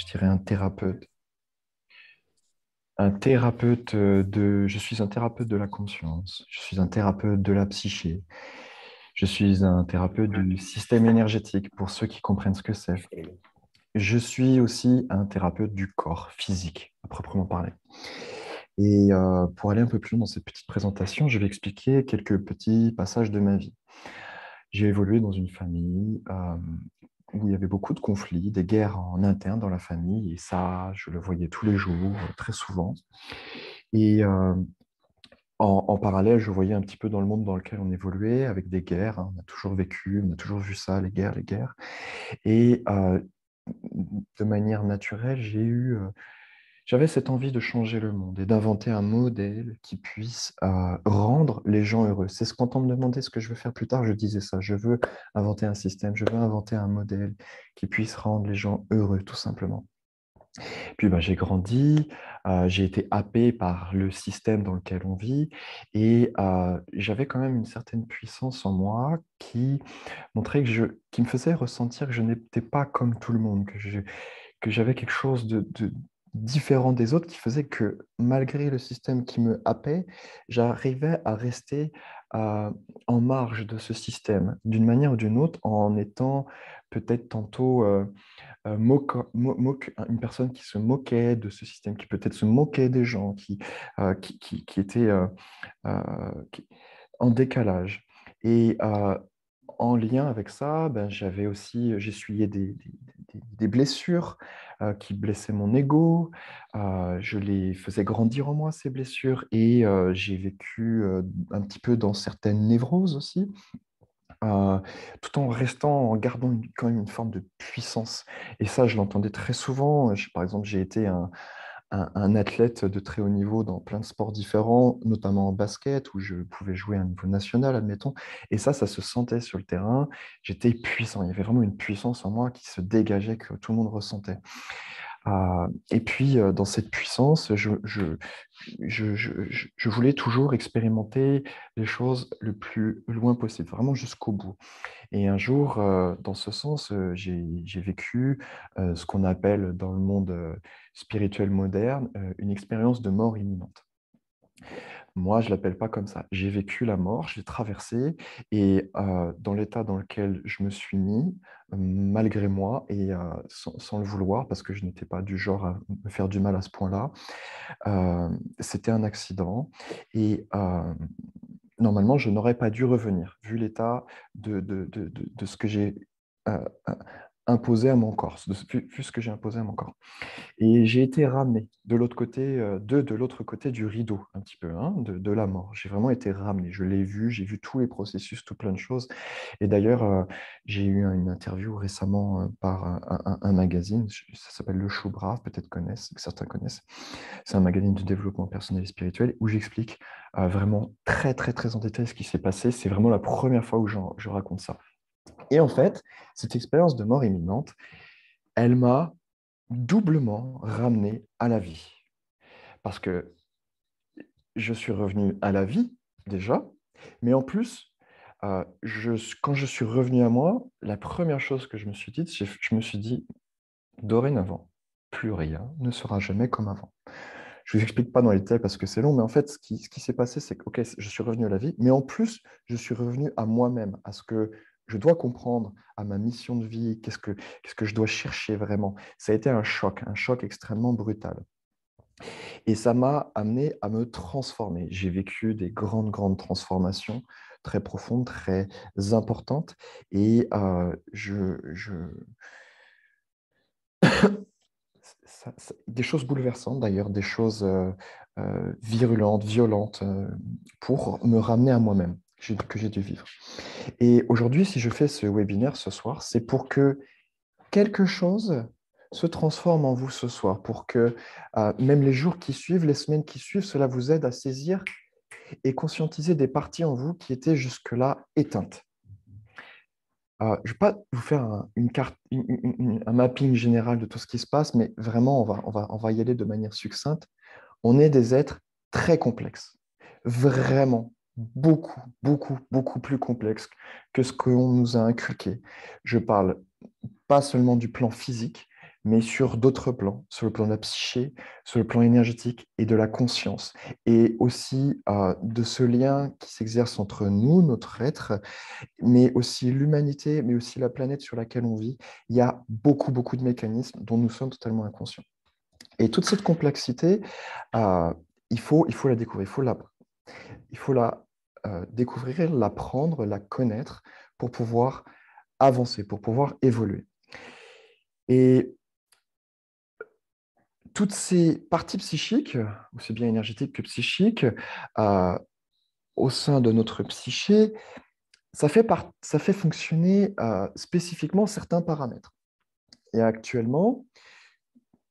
je dirais un thérapeute. Je suis un thérapeute de la conscience, je suis un thérapeute de la psyché, je suis un thérapeute du système énergétique pour ceux qui comprennent ce que c'est. Je suis aussi un thérapeute du corps physique, à proprement parler. Et pour aller un peu plus loin dans cette petite présentation, je vais expliquer quelques petits passages de ma vie. J'ai évolué dans une famille où il y avait beaucoup de conflits, des guerres en interne dans la famille, et ça, je le voyais tous les jours, très souvent. Et en parallèle, je voyais un petit peu dans le monde dans lequel on évoluait, avec des guerres, hein. On a toujours vécu, on a toujours vu ça, les guerres, les guerres. Et de manière naturelle, j'avais cette envie de changer le monde et d'inventer un modèle qui puisse rendre les gens heureux. C'est ce quand on me demandait ce que je veux faire plus tard, je disais ça. Je veux inventer un système, je veux inventer un modèle qui puisse rendre les gens heureux, tout simplement. Puis ben, j'ai grandi, j'ai été happé par le système dans lequel on vit et j'avais quand même une certaine puissance en moi qui montrait qui me faisait ressentir que je n'étais pas comme tout le monde, que j'avais quelque chose de différent des autres qui faisait que malgré le système qui me happait, j'arrivais à rester en marge de ce système d'une manière ou d'une autre en étant peut-être tantôt une personne qui se moquait de ce système, qui peut-être se moquait des gens, qui étaient euh, qui- en décalage. Et en lien avec ça, ben, j'essuyais des blessures qui blessaient mon ego. Je les faisais grandir en moi, ces blessures, et j'ai vécu un petit peu dans certaines névroses aussi euh, tout en restant, en gardant quand même une forme de puissance. Et ça, je l'entendais très souvent. Par exemple, j'ai été un athlète de très haut niveau dans plein de sports différents, notamment en basket, où je pouvais jouer à un niveau national, admettons. Et ça se sentait sur le terrain. J'étais puissant. Il y avait vraiment une puissance en moi qui se dégageait, que tout le monde ressentait. Et puis, dans cette puissance, je voulais toujours expérimenter les choses le plus loin possible, vraiment jusqu'au bout. Et un jour, dans ce sens, j'ai vécu ce qu'on appelle dans le monde spirituel moderne une expérience de mort imminente. Moi, je ne l'appelle pas comme ça. J'ai vécu la mort, je l'ai traversée, et dans l'état dans lequel je me suis mis, malgré moi, et sans le vouloir, parce que je n'étais pas du genre à me faire du mal à ce point-là, c'était un accident. Et normalement, je n'aurais pas dû revenir, vu l'état de ce que j'ai euh, euh, imposé à mon corps, vu ce que j'ai imposé à mon corps. Et j'ai été ramené de l'autre côté, de l'autre côté du rideau, un petit peu, hein, de la mort. J'ai vraiment été ramené. Je l'ai vu, j'ai vu tous les processus, tout plein de choses. Et d'ailleurs, j'ai eu une interview récemment par un magazine, ça s'appelle Le Chou Brave, peut-être connaissent, que certains connaissent. C'est un magazine de développement personnel et spirituel où j'explique vraiment très, très, très en détail ce qui s'est passé. C'est vraiment la première fois où je raconte ça. Et en fait, cette expérience de mort imminente, elle m'a doublement ramené à la vie. Parce que je suis revenu à la vie, déjà, mais en plus, quand je suis revenu à moi, la première chose que je me suis dit, je me suis dit, dorénavant, plus rien ne sera jamais comme avant. Je ne vous explique pas dans les détails parce que c'est long, mais en fait, ce qui s'est passé, c'est que, ok, je suis revenu à la vie, mais en plus, je suis revenu à moi-même, à ce que je dois comprendre, à ma mission de vie, qu'est-ce que je dois chercher vraiment. Ça a été un choc extrêmement brutal. Et ça m'a amené à me transformer. J'ai vécu des grandes, grandes transformations très profondes, très importantes, et des choses bouleversantes d'ailleurs, des choses virulentes, violentes, pour me ramener à moi-même, que j'ai dû vivre. Et aujourd'hui, si je fais ce webinaire ce soir, c'est pour que quelque chose se transforme en vous ce soir, pour que même les jours qui suivent, les semaines qui suivent, cela vous aide à saisir et conscientiser des parties en vous qui étaient jusque-là éteintes. Je ne vais pas vous faire une carte, un mapping général de tout ce qui se passe, mais vraiment, on va y aller de manière succincte. On est des êtres très complexes, vraiment beaucoup, beaucoup, beaucoup plus complexes que ce qu'on nous a inculqué. Je parle pas seulement du plan physique, mais sur d'autres plans, sur le plan de la psyché, sur le plan énergétique et de la conscience, et aussi de ce lien qui s'exerce entre nous, notre être, mais aussi l'humanité, mais aussi la planète sur laquelle on vit. Il y a beaucoup, beaucoup de mécanismes dont nous sommes totalement inconscients. Et toute cette complexité, euh, il faut la découvrir, il faut la découvrir, l'apprendre, la connaître pour pouvoir avancer, pour pouvoir évoluer. Et toutes ces parties psychiques, aussi bien énergétiques que psychiques, euh, au sein de notre psyché, ça fait fonctionner spécifiquement certains paramètres. Et actuellement,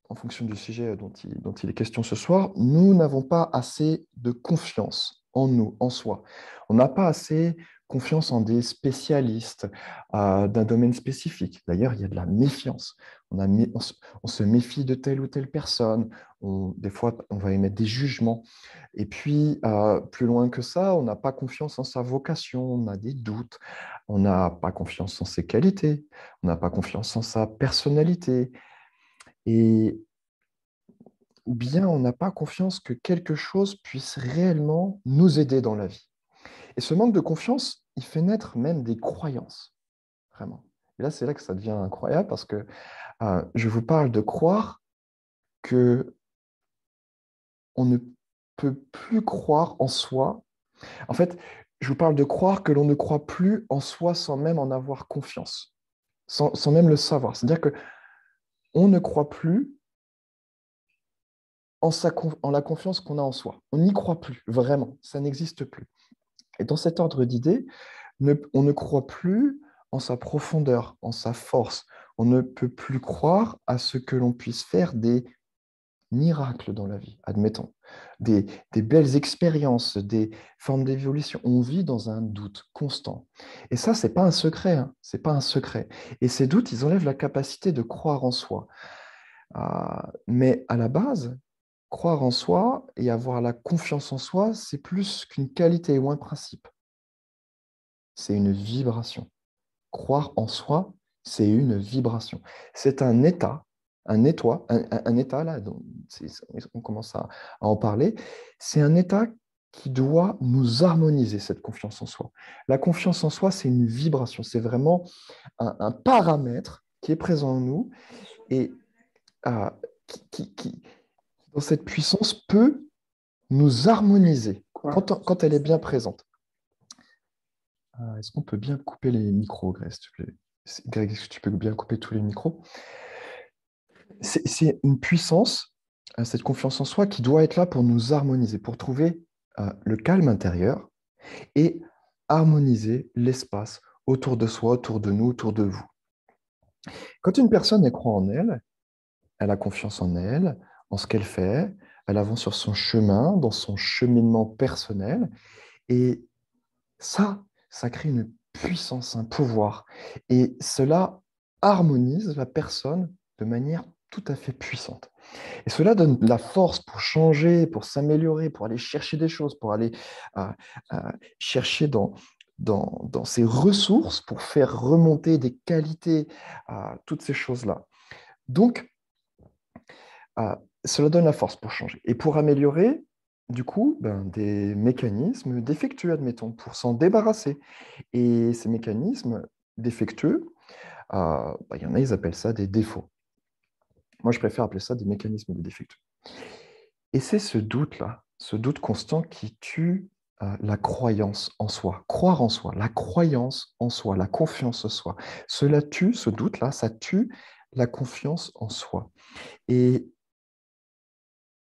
en fonction du sujet dont il est question ce soir, nous n'avons pas assez de confiance en nous, en soi. On n'a pas assez confiance en des spécialistes d'un domaine spécifique. D'ailleurs, il y a de la méfiance. On se méfie de telle ou telle personne. Des fois, on va émettre des jugements. Et puis, plus loin que ça, on n'a pas confiance en sa vocation, on a des doutes, on n'a pas confiance en ses qualités, on n'a pas confiance en sa personnalité. Et ou bien on n'a pas confiance que quelque chose puisse réellement nous aider dans la vie. Et ce manque de confiance, il fait naître même des croyances, vraiment. Et là, c'est là que ça devient incroyable parce que je vous parle de croire que on ne peut plus croire en soi. En fait, je vous parle de croire que l'on ne croit plus en soi sans même en avoir confiance, sans même le savoir. C'est-à-dire que on ne croit plus en la confiance qu'on a en soi. On n'y croit plus, vraiment. Ça n'existe plus. Et dans cet ordre d'idées, on ne croit plus en sa profondeur, en sa force. On ne peut plus croire à ce que l'on puisse faire des miracles dans la vie, admettons, des belles expériences, des formes d'évolution. On vit dans un doute constant. Et ça, c'est pas un secret, hein, c'est pas un secret. Et ces doutes, ils enlèvent la capacité de croire en soi. Mais à la base, croire en soi et avoir la confiance en soi, c'est plus qu'une qualité ou un principe. C'est une vibration. Croire en soi, c'est une vibration. C'est un état là, on commence à en parler, c'est un état qui doit nous harmoniser, cette confiance en soi. La confiance en soi, c'est une vibration, c'est vraiment un paramètre qui est présent en nous et euh, qui, dans cette puissance, peut nous harmoniser quand elle est bien présente. Est-ce qu'on peut bien couper les micros, Greg, s'il te plaît? Greg, est-ce que tu peux bien couper tous les micros? C'est une puissance, cette confiance en soi, qui doit être là pour nous harmoniser, pour trouver le calme intérieur et harmoniser l'espace autour de soi, autour de nous, autour de vous. Quand une personne elle croit en elle, elle a confiance en elle, en ce qu'elle fait, elle avance sur son chemin, dans son cheminement personnel, et ça crée une puissance, un pouvoir. Et cela harmonise la personne de manière tout à fait puissante. Et cela donne de la force pour changer, pour s'améliorer, pour aller chercher des choses, pour aller euh, euh, chercher dans ses ressources pour faire remonter des qualités, toutes ces choses-là. Donc, cela donne la force pour changer. Et pour améliorer, du coup, des mécanismes défectueux, admettons, pour s'en débarrasser. Et ces mécanismes défectueux, il y en a, ils appellent ça des défauts. Moi, je préfère appeler ça des mécanismes de défectueux. Et c'est ce doute-là, ce doute constant qui tue la croyance en soi, croire en soi, la croyance en soi, la confiance en soi. Cela tue, ce doute-là, ça tue la confiance en soi. Et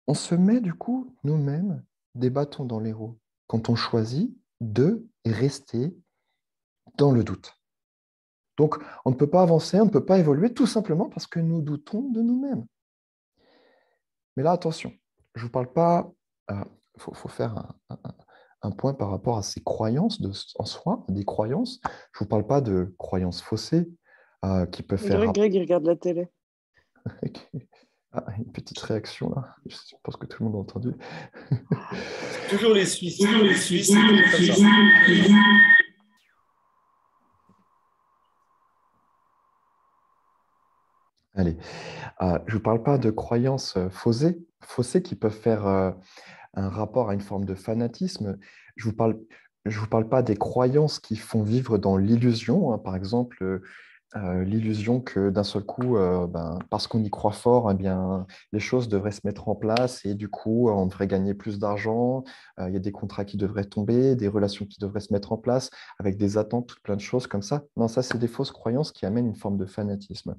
on se met du coup nous-mêmes des bâtons dans les roues quand on choisit de rester dans le doute. Donc, on ne peut pas avancer, on ne peut pas évoluer tout simplement parce que nous doutons de nous-mêmes. Mais là, attention, je ne vous parle pas, il faut faire un point par rapport à ces croyances en soi, des croyances. Je ne vous parle pas de croyances faussées qui peuvent On dirait faire... que Greg, il regarde la télé. Ah, une petite réaction là, je pense que tout le monde a entendu. Toujours les Suisses. Les Suisses, c'est toujours comme ça. Allez, je ne vous parle pas de croyances faussées qui peuvent faire un rapport à une forme de fanatisme. Je vous parle pas des croyances qui font vivre dans l'illusion, hein. Par exemple, l'illusion que d'un seul coup, parce qu'on y croit fort, eh bien, les choses devraient se mettre en place et du coup, on devrait gagner plus d'argent, il y a des contrats qui devraient tomber, des relations qui devraient se mettre en place avec des attentes, toutes plein de choses comme ça. Non, ça, c'est des fausses croyances qui amènent une forme de fanatisme.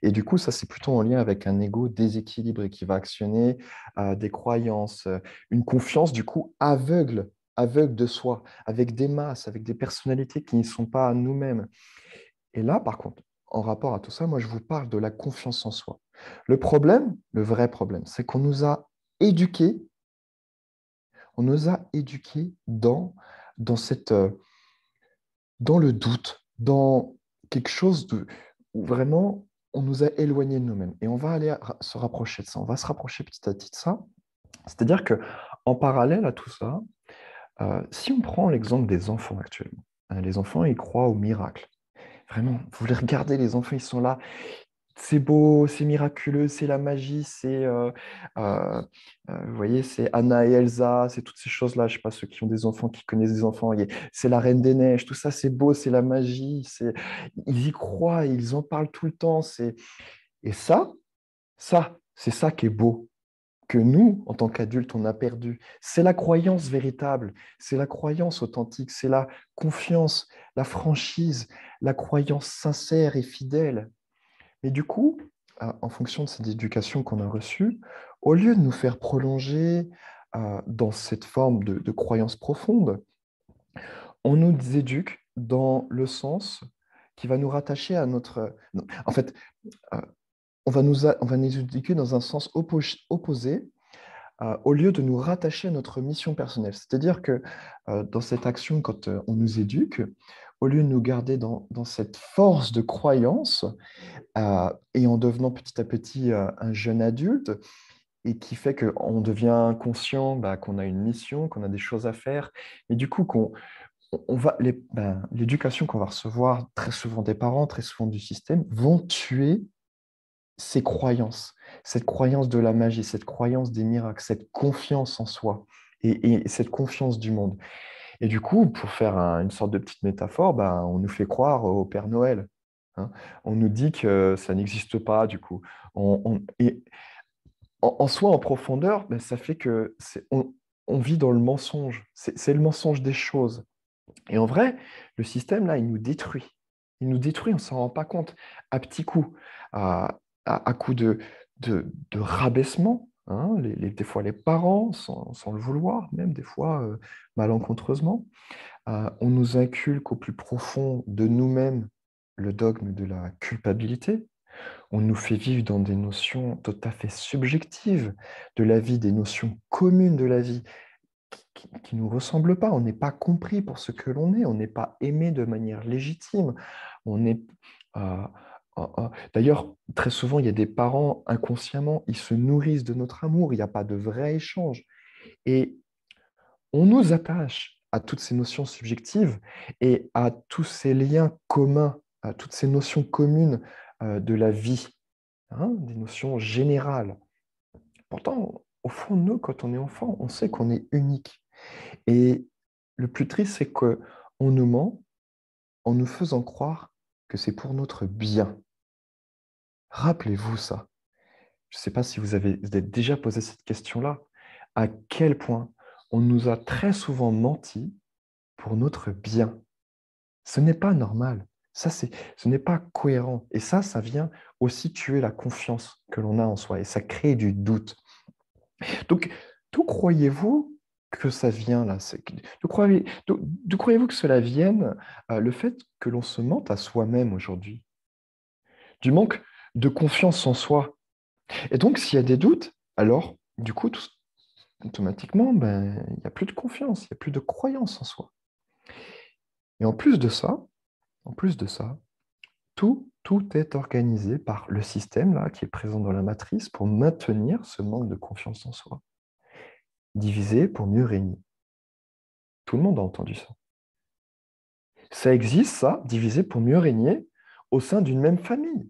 Et du coup, ça, c'est plutôt en lien avec un ego déséquilibré qui va actionner des croyances, une confiance, du coup, aveugle de soi, avec des masses, avec des personnalités qui ne sont pas nous-mêmes. Et là, par contre, en rapport à tout ça, moi, je vous parle de la confiance en soi. Le problème, le vrai problème, c'est qu'on nous a éduqués, on nous a éduqués dans dans le doute, dans quelque chose où vraiment on nous a éloignés de nous-mêmes. Et on va aller se rapprocher de ça, on va se rapprocher petit à petit de ça. C'est-à-dire que en parallèle à tout ça, si on prend l'exemple des enfants actuellement, hein, les enfants, ils croient au miracle. Vraiment, vous les regardez, les enfants, ils sont là, c'est beau, c'est miraculeux, c'est la magie, euh, vous voyez, c'est Anna et Elsa, c'est toutes ces choses-là. Je sais pas, ceux qui ont des enfants, qui connaissent des enfants, c'est la Reine des Neiges, tout ça, c'est beau, c'est la magie, ils y croient, ils en parlent tout le temps. Et c'est ça qui est beau, que nous, en tant qu'adultes, on a perdu. C'est la croyance véritable, c'est la croyance authentique, c'est la confiance, la franchise, la croyance sincère et fidèle. Et du coup, en fonction de cette éducation qu'on a reçue, au lieu de nous faire prolonger dans cette forme de croyance profonde, on nous éduque dans le sens qui va nous rattacher à notre... non, en fait, euh, on va nous éduquer dans un sens opposé au lieu de nous rattacher à notre mission personnelle. C'est-à-dire que dans cette action, quand on nous éduque, au lieu de nous garder dans cette force de croyance, et en devenant petit à petit un jeune adulte, et qui fait qu'on devient conscient qu'on a une mission, qu'on a des choses à faire, et du coup l'éducation qu'on va recevoir très souvent des parents, très souvent du système, vont tuer ces croyances, cette croyance de la magie, cette croyance des miracles, cette confiance en soi et cette confiance du monde. Et du coup, pour faire une sorte de petite métaphore, on nous fait croire au Père Noël, hein. On nous dit que ça n'existe pas, du coup. Et en soi, en profondeur, ça fait que on vit dans le mensonge. C'est le mensonge des choses. Et en vrai, le système, là, il nous détruit. Il nous détruit, on ne s'en rend pas compte, à petits coups, à coups de rabaissement, hein, des fois les parents, sans le vouloir, même des fois malencontreusement. On nous inculque au plus profond de nous-mêmes le dogme de la culpabilité. On nous fait vivre dans des notions tout à fait subjectives de la vie, des notions communes de la vie qui ne nous ressemblent pas. On n'est pas compris pour ce que l'on est. On n'est pas aimé de manière légitime. On est, euh, D'ailleurs, très souvent, il y a des parents, inconsciemment, ils se nourrissent de notre amour. Il n'y a pas de vrai échange. Et on nous attache à toutes ces notions subjectives et à tous ces liens communs, à toutes ces notions communes de la vie, hein, des notions générales. Pourtant, au fond de nous, quand on est enfant, on sait qu'on est unique. Et le plus triste, c'est qu'on nous ment en nous faisant croire que c'est pour notre bien. Rappelez-vous ça. Je ne sais pas si vous avez déjà posé cette question-là. À quel point on nous a très souvent menti pour notre bien. Ce n'est pas normal. Ce n'est pas cohérent. Et ça vient aussi tuer la confiance que l'on a en soi. Et ça crée du doute. Donc, d'où croyez-vous que ça vient là? D'où croyez-vous que cela vienne, le fait que l'on se mente à soi-même aujourd'hui? Du manque de confiance en soi. Et donc, s'il y a des doutes, alors, du coup, automatiquement, il n'y a plus de confiance, il n'y a plus de croyance en soi. Et en plus de ça, tout est organisé par le système là, qui est présent dans la matrice pour maintenir ce manque de confiance en soi. Diviser pour mieux régner. Tout le monde a entendu ça. Ça existe, ça, diviser pour mieux régner au sein d'une même famille.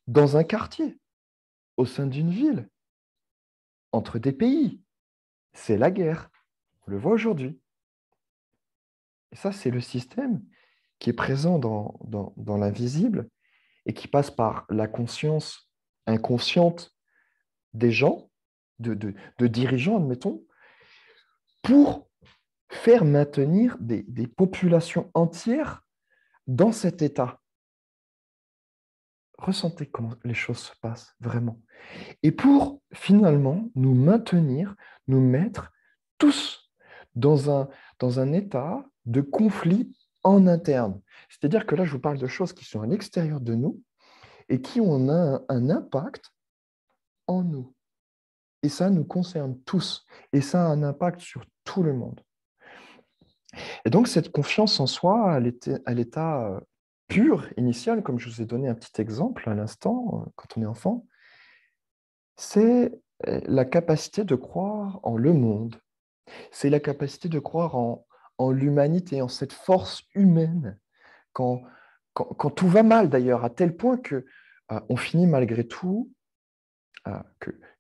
dans un quartier, au sein d'une ville, entre des pays. C'est la guerre. On le voit aujourd'hui. Et ça, c'est le système qui est présent dans l'invisible et qui passe par la conscience inconsciente des gens, de dirigeants, admettons, pour faire maintenir des populations entières dans cet état. Ressentez comment les choses se passent vraiment. Et pour finalement nous maintenir, nous mettre tous dans un état de conflit en interne. C'est-à-dire que là, je vous parle de choses qui sont à l'extérieur de nous et qui ont un impact en nous. Et ça nous concerne tous. Et ça a un impact sur tout le monde. Et donc, cette confiance en soi, à l'état pur, initial, comme je vous ai donné un petit exemple à l'instant, quand on est enfant, c'est la capacité de croire en le monde. C'est la capacité de croire en l'humanité, en cette force humaine, quand, quand tout va mal d'ailleurs, à tel point que on finit malgré tout,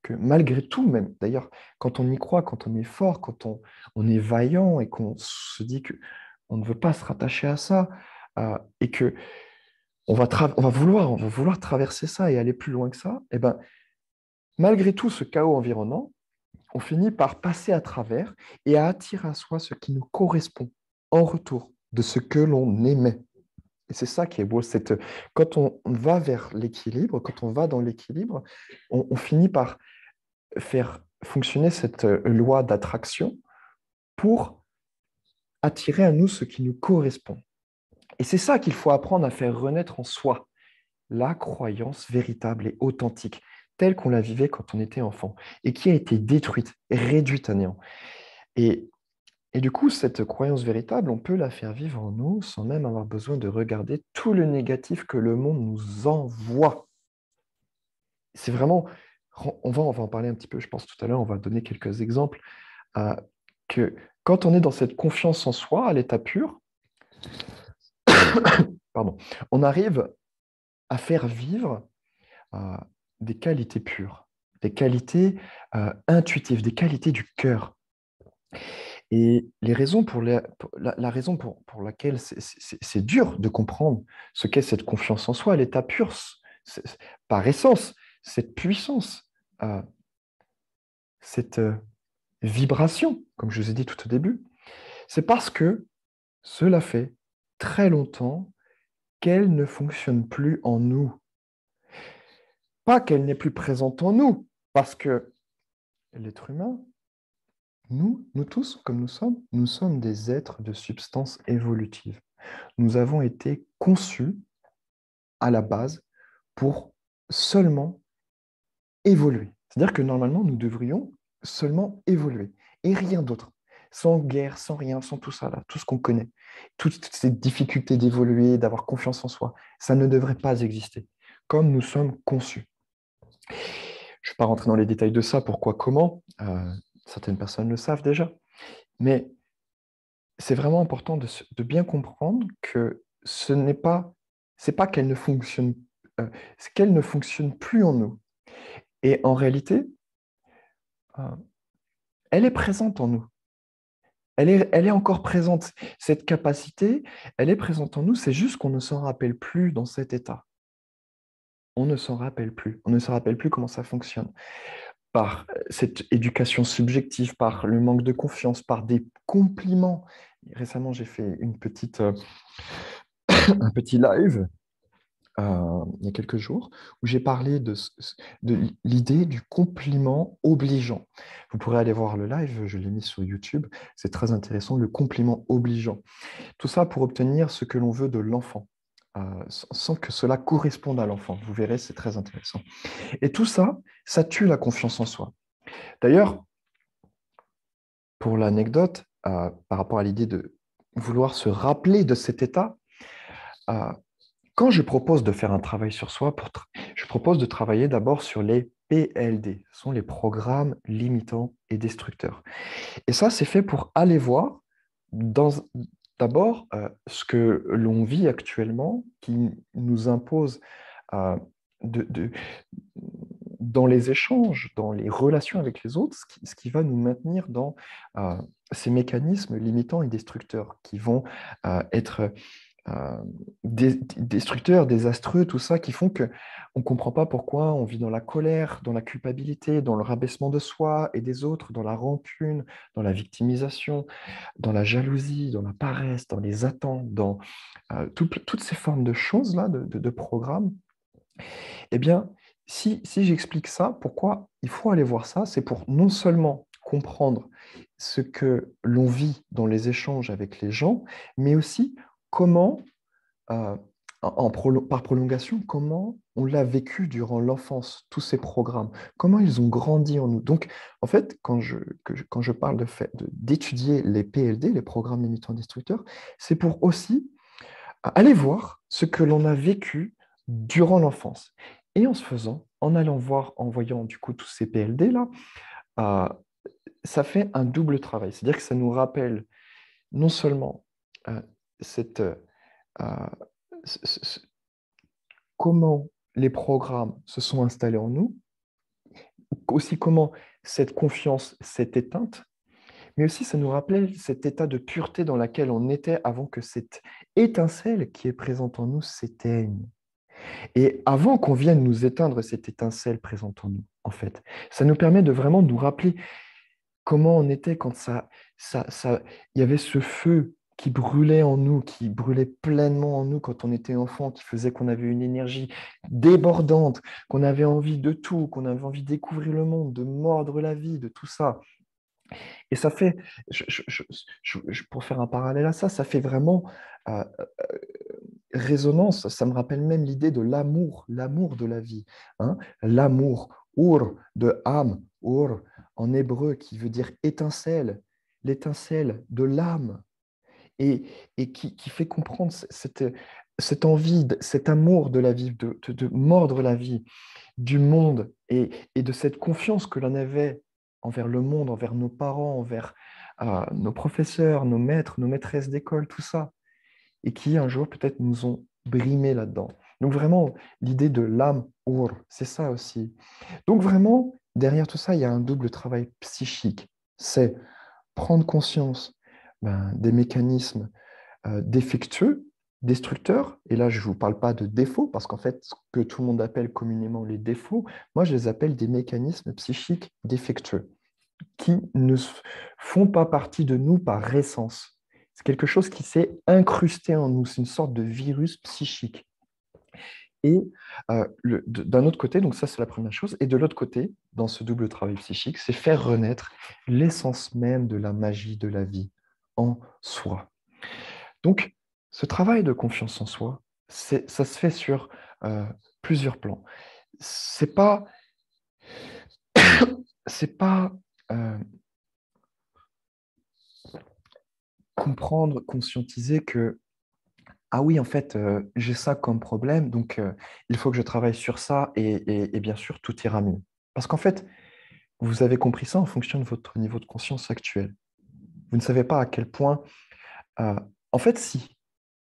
que malgré tout même, d'ailleurs, quand on y croit, quand on est fort, quand on est vaillant et qu'on se dit que on ne veut pas se rattacher à ça, et que on va vouloir traverser ça et aller plus loin que ça, et ben, malgré tout ce chaos environnant, on finit par passer à travers et à attirer à soi ce qui nous correspond en retour de ce que l'on aimait. Et c'est ça qui est beau, quand on va vers l'équilibre, quand on va dans l'équilibre, on finit par faire fonctionner cette loi d'attraction pour attirer à nous ce qui nous correspond. Et c'est ça qu'il faut apprendre à faire renaître en soi, la croyance véritable et authentique, telle qu'on la vivait quand on était enfant, et qui a été détruite, réduite à néant. Et, et du coup, cette croyance véritable, on peut la faire vivre en nous sans même avoir besoin de regarder tout le négatif que le monde nous envoie. C'est vraiment, on va en parler un petit peu, je pense, tout à l'heure, on va donner quelques exemples, que quand on est dans cette confiance en soi, à l'état pur, pardon, on arrive à faire vivre euh, des qualités pures, des qualités intuitives, des qualités du cœur. Et les raisons la raison pour laquelle c'est dur de comprendre ce qu'est cette confiance en soi, l'état pur, par essence, cette puissance, euh, cette vibration, comme je vous ai dit tout au début, c'est parce que cela fait très longtemps qu'elle ne fonctionne plus en nous. Pas qu'elle n'est plus présente en nous, parce que l'être humain, nous tous, comme nous sommes des êtres de substance évolutive. Nous avons été conçus à la base pour seulement évoluer. C'est-à-dire que normalement, nous devrions seulement évoluer et rien d'autre. Sans guerre, sans rien, sans tout ça, là, tout ce qu'on connaît, toutes ces difficultés d'évoluer, d'avoir confiance en soi, ça ne devrait pas exister, comme nous sommes conçus. Je ne vais pas rentrer dans les détails de ça, pourquoi, comment, certaines personnes le savent déjà, mais c'est vraiment important de bien comprendre que c'est pas qu'elle ne fonctionne, c'est qu'elle ne fonctionne plus en nous. Et en réalité, euh, elle est présente en nous. Elle est encore présente. Cette capacité, elle est présente en nous. C'est juste qu'on ne s'en rappelle plus dans cet état. On ne s'en rappelle plus. On ne se rappelle plus comment ça fonctionne. Par cette éducation subjective, par le manque de confiance, par des compliments. Récemment, j'ai fait un petit live il y a quelques jours, où j'ai parlé de l'idée du compliment obligeant. Vous pourrez aller voir le live, je l'ai mis sur YouTube, c'est très intéressant, le compliment obligeant. Tout ça pour obtenir ce que l'on veut de l'enfant, sans que cela corresponde à l'enfant. Vous verrez, c'est très intéressant. Et tout ça, ça tue la confiance en soi. D'ailleurs, pour l'anecdote, par rapport à l'idée de vouloir se rappeler de cet état, euh, quand je propose de faire un travail sur soi, je propose de travailler d'abord sur les PLD, ce sont les programmes limitants et destructeurs. Et ça, c'est fait pour aller voir d'abord ce que l'on vit actuellement, qui nous impose euh, de, de- dans les échanges, dans les relations avec les autres, ce qui va nous maintenir dans euh, ces mécanismes limitants et destructeurs qui vont être destructeurs, désastreux, tout ça, qui font que on ne comprend pas pourquoi on vit dans la colère, dans la culpabilité, dans le rabaissement de soi et des autres, dans la rancune, dans la victimisation, dans la jalousie, dans la paresse, dans les attentes, dans toutes ces formes de choses-là, de programmes. Eh bien, si j'explique ça, pourquoi il faut aller voir ça, c'est pour non seulement comprendre ce que l'on vit dans les échanges avec les gens, mais aussi comment, euh, par prolongation, comment on l'a vécu durant l'enfance, tous ces programmes, comment ils ont grandi en nous. Donc, en fait, quand je parle d'étudier les PLD, les programmes limitants destructeurs, c'est pour aussi aller voir ce que l'on a vécu durant l'enfance. Et en ce faisant, en allant voir, en voyant du coup tous ces PLD-là, euh, ça fait un double travail. C'est-à-dire que ça nous rappelle non seulement euh, cette, euh, comment les programmes se sont installés en nous, aussi comment cette confiance s'est éteinte, mais aussi ça nous rappelle cet état de pureté dans lequel on était avant que cette étincelle qui est présente en nous s'éteigne. Et avant qu'on vienne nous éteindre cette étincelle présente en nous, en fait, ça nous permet de vraiment nous rappeler comment on était quand il y avait ce feu qui brûlait en nous, qui brûlait pleinement en nous quand on était enfant, qui faisait qu'on avait une énergie débordante, qu'on avait envie de tout, qu'on avait envie de découvrir le monde, de mordre la vie, de tout ça. Et ça fait, pour faire un parallèle à ça, ça fait vraiment euh, résonance. Ça me rappelle même l'idée de l'amour, l'amour de la vie. Hein. L'amour, ur, de âme, ur, en hébreu, qui veut dire étincelle, l'étincelle de l'âme, et, qui fait comprendre cette envie, cet amour de la vie, de mordre la vie, du monde, et de cette confiance que l'on avait envers le monde, envers nos parents, envers nos professeurs, nos maîtres, nos maîtresses d'école, tout ça, et qui un jour peut-être nous ont brimés là-dedans. Donc vraiment, l'idée de l'âme, c'est ça aussi. Donc vraiment, derrière tout ça, il y a un double travail psychique. C'est prendre conscience des mécanismes défectueux, destructeurs, et là je ne vous parle pas de défauts, parce qu'en fait, ce que tout le monde appelle communément les défauts, moi je les appelle des mécanismes psychiques défectueux, qui ne font pas partie de nous par essence. C'est quelque chose qui s'est incrusté en nous, c'est une sorte de virus psychique. Et d'un autre côté, donc ça c'est la première chose, et de l'autre côté, dans ce double travail psychique, c'est faire renaître l'essence même de la magie de la vie en soi. Donc, ce travail de confiance en soi, ça se fait sur euh, plusieurs plans. C'est pas, c'est pas euh, comprendre, conscientiser que ah oui, en fait, j'ai ça comme problème, donc il faut que je travaille sur ça et bien sûr, tout ira mieux. Parce qu'en fait, vous avez compris ça en fonction de votre niveau de conscience actuel. Vous ne savez pas à quel point, euh, en fait, si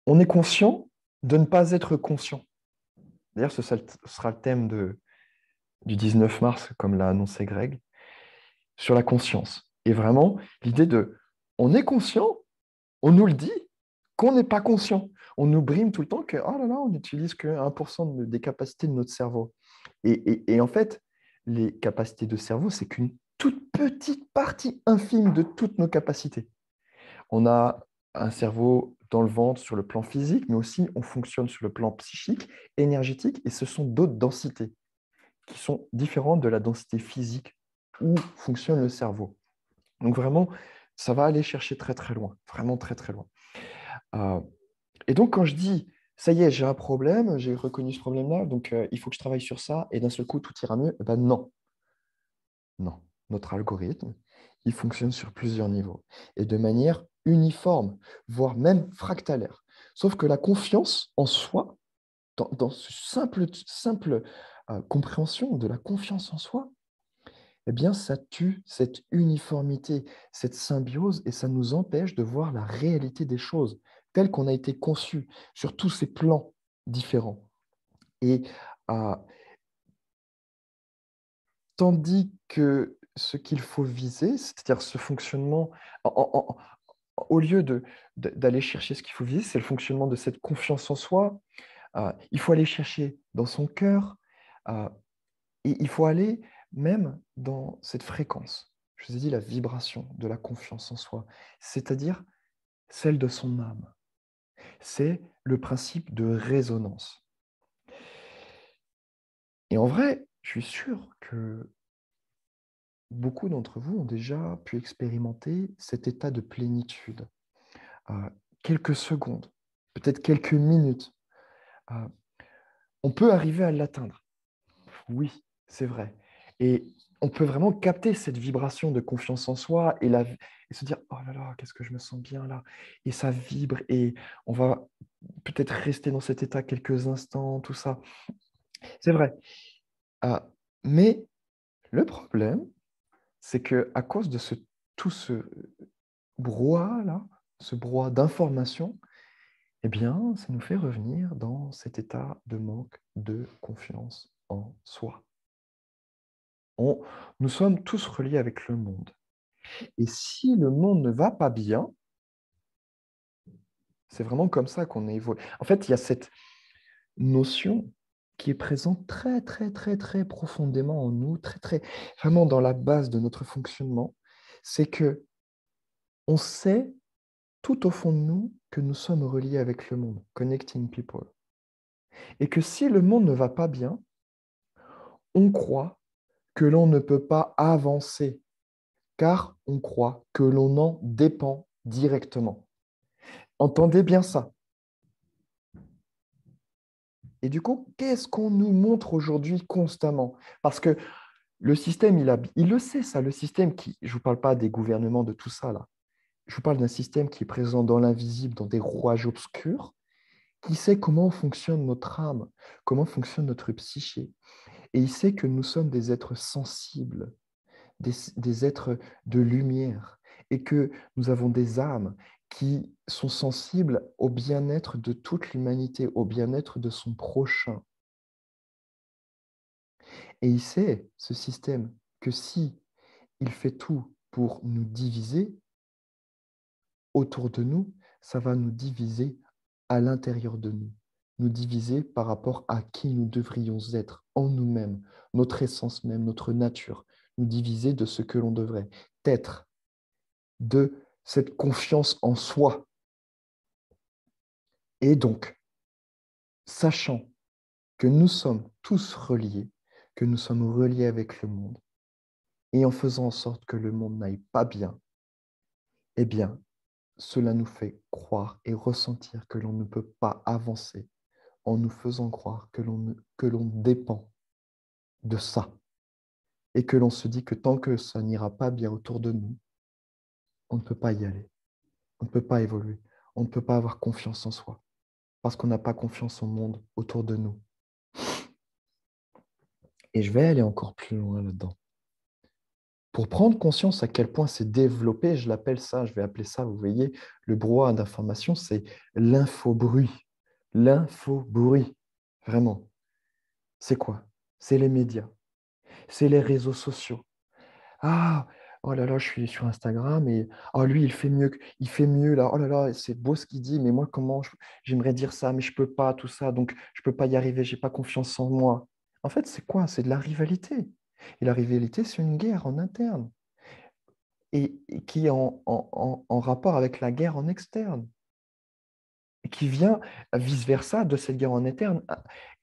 on est conscient de ne pas être conscient. D'ailleurs, sera le thème du 19 mars, comme l'a annoncé Greg, sur la conscience. Et vraiment, l'idée de, on est conscient, on nous le dit, qu'on n'est pas conscient. On nous brime tout le temps que, oh là là, on n'utilise que 1% des capacités de notre cerveau. Et en fait, les capacités de cerveau, c'est qu'une toute petite partie infime de toutes nos capacités. On a un cerveau dans le ventre sur le plan physique, mais aussi on fonctionne sur le plan psychique, énergétique, et ce sont d'autres densités qui sont différentes de la densité physique où fonctionne le cerveau. Donc vraiment, ça va aller chercher très très loin, vraiment très très loin. Euh, et donc quand je dis, ça y est, j'ai un problème, j'ai reconnu ce problème-là, donc il faut que je travaille sur ça, et d'un seul coup, tout ira mieux, eh ben non, non. Notre algorithme, il fonctionne sur plusieurs niveaux, et de manière uniforme, voire même fractalaire. Sauf que la confiance en soi, dans ce simple compréhension de la confiance en soi, eh bien, ça tue cette uniformité, cette symbiose, et ça nous empêche de voir la réalité des choses telles qu'on a été conçues sur tous ces plans différents. Et, euh, Tandis que ce qu'il faut viser, c'est-à-dire ce fonctionnement, au lieu d'aller chercher ce qu'il faut viser, c'est le fonctionnement de cette confiance en soi. Il faut aller chercher dans son cœur, euh, et il faut aller même dans cette fréquence. Je vous ai dit la vibration de la confiance en soi, c'est-à-dire celle de son âme. C'est le principe de résonance. Et en vrai, je suis sûr que beaucoup d'entre vous ont déjà pu expérimenter cet état de plénitude. Euh, Quelques secondes, peut-être quelques minutes, euh, on peut arriver à l'atteindre. Oui, c'est vrai. Et on peut vraiment capter cette vibration de confiance en soi et se dire, oh là là, qu'est-ce que je me sens bien là. Et ça vibre et on va peut-être rester dans cet état quelques instants, tout ça. C'est vrai. Ah, mais le problème, c'est que à cause de tout ce brouhaha-là, ce brouhaha d'informations, eh bien, ça nous fait revenir dans cet état de manque de confiance en soi. Nous sommes tous reliés avec le monde. Et si le monde ne va pas bien, c'est vraiment comme ça qu'on est évolué. En fait, il y a cette notion qui est présente très, très, très, très profondément en nous, très, très, vraiment dans la base de notre fonctionnement, c'est que on sait tout au fond de nous que nous sommes reliés avec le monde, connecting people. Et que si le monde ne va pas bien, on croit que l'on ne peut pas avancer, car on croit que l'on en dépend directement. Entendez bien ça. Et du coup, qu'est-ce qu'on nous montre aujourd'hui constamment? Parce que le système, il le sait, ça, le système qui, je ne vous parle pas des gouvernements, de tout ça, là. Je vous parle d'un système qui est présent dans l'invisible, dans des rouages obscurs, qui sait comment fonctionne notre âme, comment fonctionne notre psyché. Et il sait que nous sommes des êtres sensibles, des êtres de lumière, et que nous avons des âmes qui sont sensibles au bien-être de toute l'humanité, au bien-être de son prochain. Et il sait, ce système, que si il fait tout pour nous diviser autour de nous, ça va nous diviser à l'intérieur de nous, nous diviser par rapport à qui nous devrions être en nous-mêmes, notre essence même, notre nature, nous diviser de ce que l'on devrait être, de cette confiance en soi. Et donc, sachant que nous sommes tous reliés, que nous sommes reliés avec le monde, et en faisant en sorte que le monde n'aille pas bien, eh bien, cela nous fait croire et ressentir que l'on ne peut pas avancer en nous faisant croire que l'on dépend de ça et que l'on se dit que tant que ça n'ira pas bien autour de nous, on ne peut pas y aller, on ne peut pas évoluer, on ne peut pas avoir confiance en soi parce qu'on n'a pas confiance au monde autour de nous. Et je vais aller encore plus loin là-dedans. Pour prendre conscience à quel point c'est développé, je l'appelle ça, je vais appeler ça, vous voyez, le brouhaha d'information, c'est l'infobruit. L'infobruit, vraiment. C'est quoi? C'est les médias, c'est les réseaux sociaux. Ah, oh là là, je suis sur Instagram et oh, lui, il fait mieux là. Oh là là, c'est beau ce qu'il dit, mais moi, j'aimerais dire ça, mais je peux pas, tout ça, donc je peux pas y arriver, j'ai pas confiance en moi. En fait, c'est quoi? C'est de la rivalité. Et la rivalité, c'est une guerre en interne et qui est en rapport avec la guerre en externe, et qui vient vice-versa de cette guerre en interne,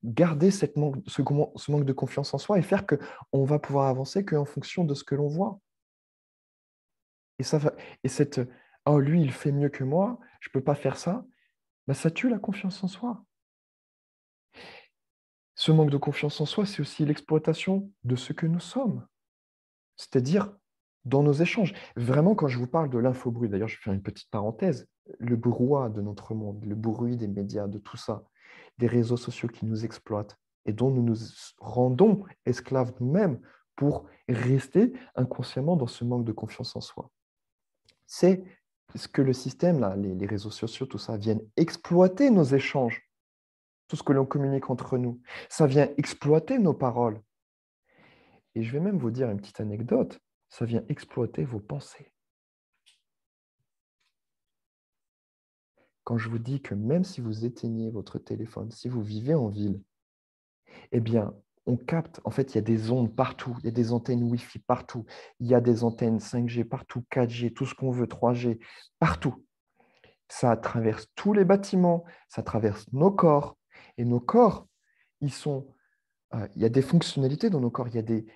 garder ce manque de confiance en soi et faire qu'on va pouvoir avancer qu'en fonction de ce que l'on voit. Et, ça va, et cette oh, lui, il fait mieux que moi, je ne peux pas faire ça, bah, ça tue la confiance en soi. Ce manque de confiance en soi, c'est aussi l'exploitation de ce que nous sommes, c'est-à-dire dans nos échanges. Vraiment, quand je vous parle de l'infobruit, d'ailleurs, je vais faire une petite parenthèse, le brouhaha de notre monde, le bruit des médias, de tout ça, des réseaux sociaux qui nous exploitent et dont nous nous rendons esclaves nous-mêmes pour rester inconsciemment dans ce manque de confiance en soi. C'est ce que le système, là, les réseaux sociaux, tout ça, viennent exploiter nos échanges, tout ce que l'on communique entre nous. Ça vient exploiter nos paroles. Et je vais même vous dire une petite anecdote, ça vient exploiter vos pensées. Quand je vous dis que même si vous éteignez votre téléphone, si vous vivez en ville, eh bien, on capte, en fait, il y a des ondes partout, il y a des antennes Wi-Fi partout, il y a des antennes 5G partout, 4G, tout ce qu'on veut, 3G, partout. Ça traverse tous les bâtiments, ça traverse nos corps. Et nos corps, il y a des fonctionnalités dans nos corps, il y a des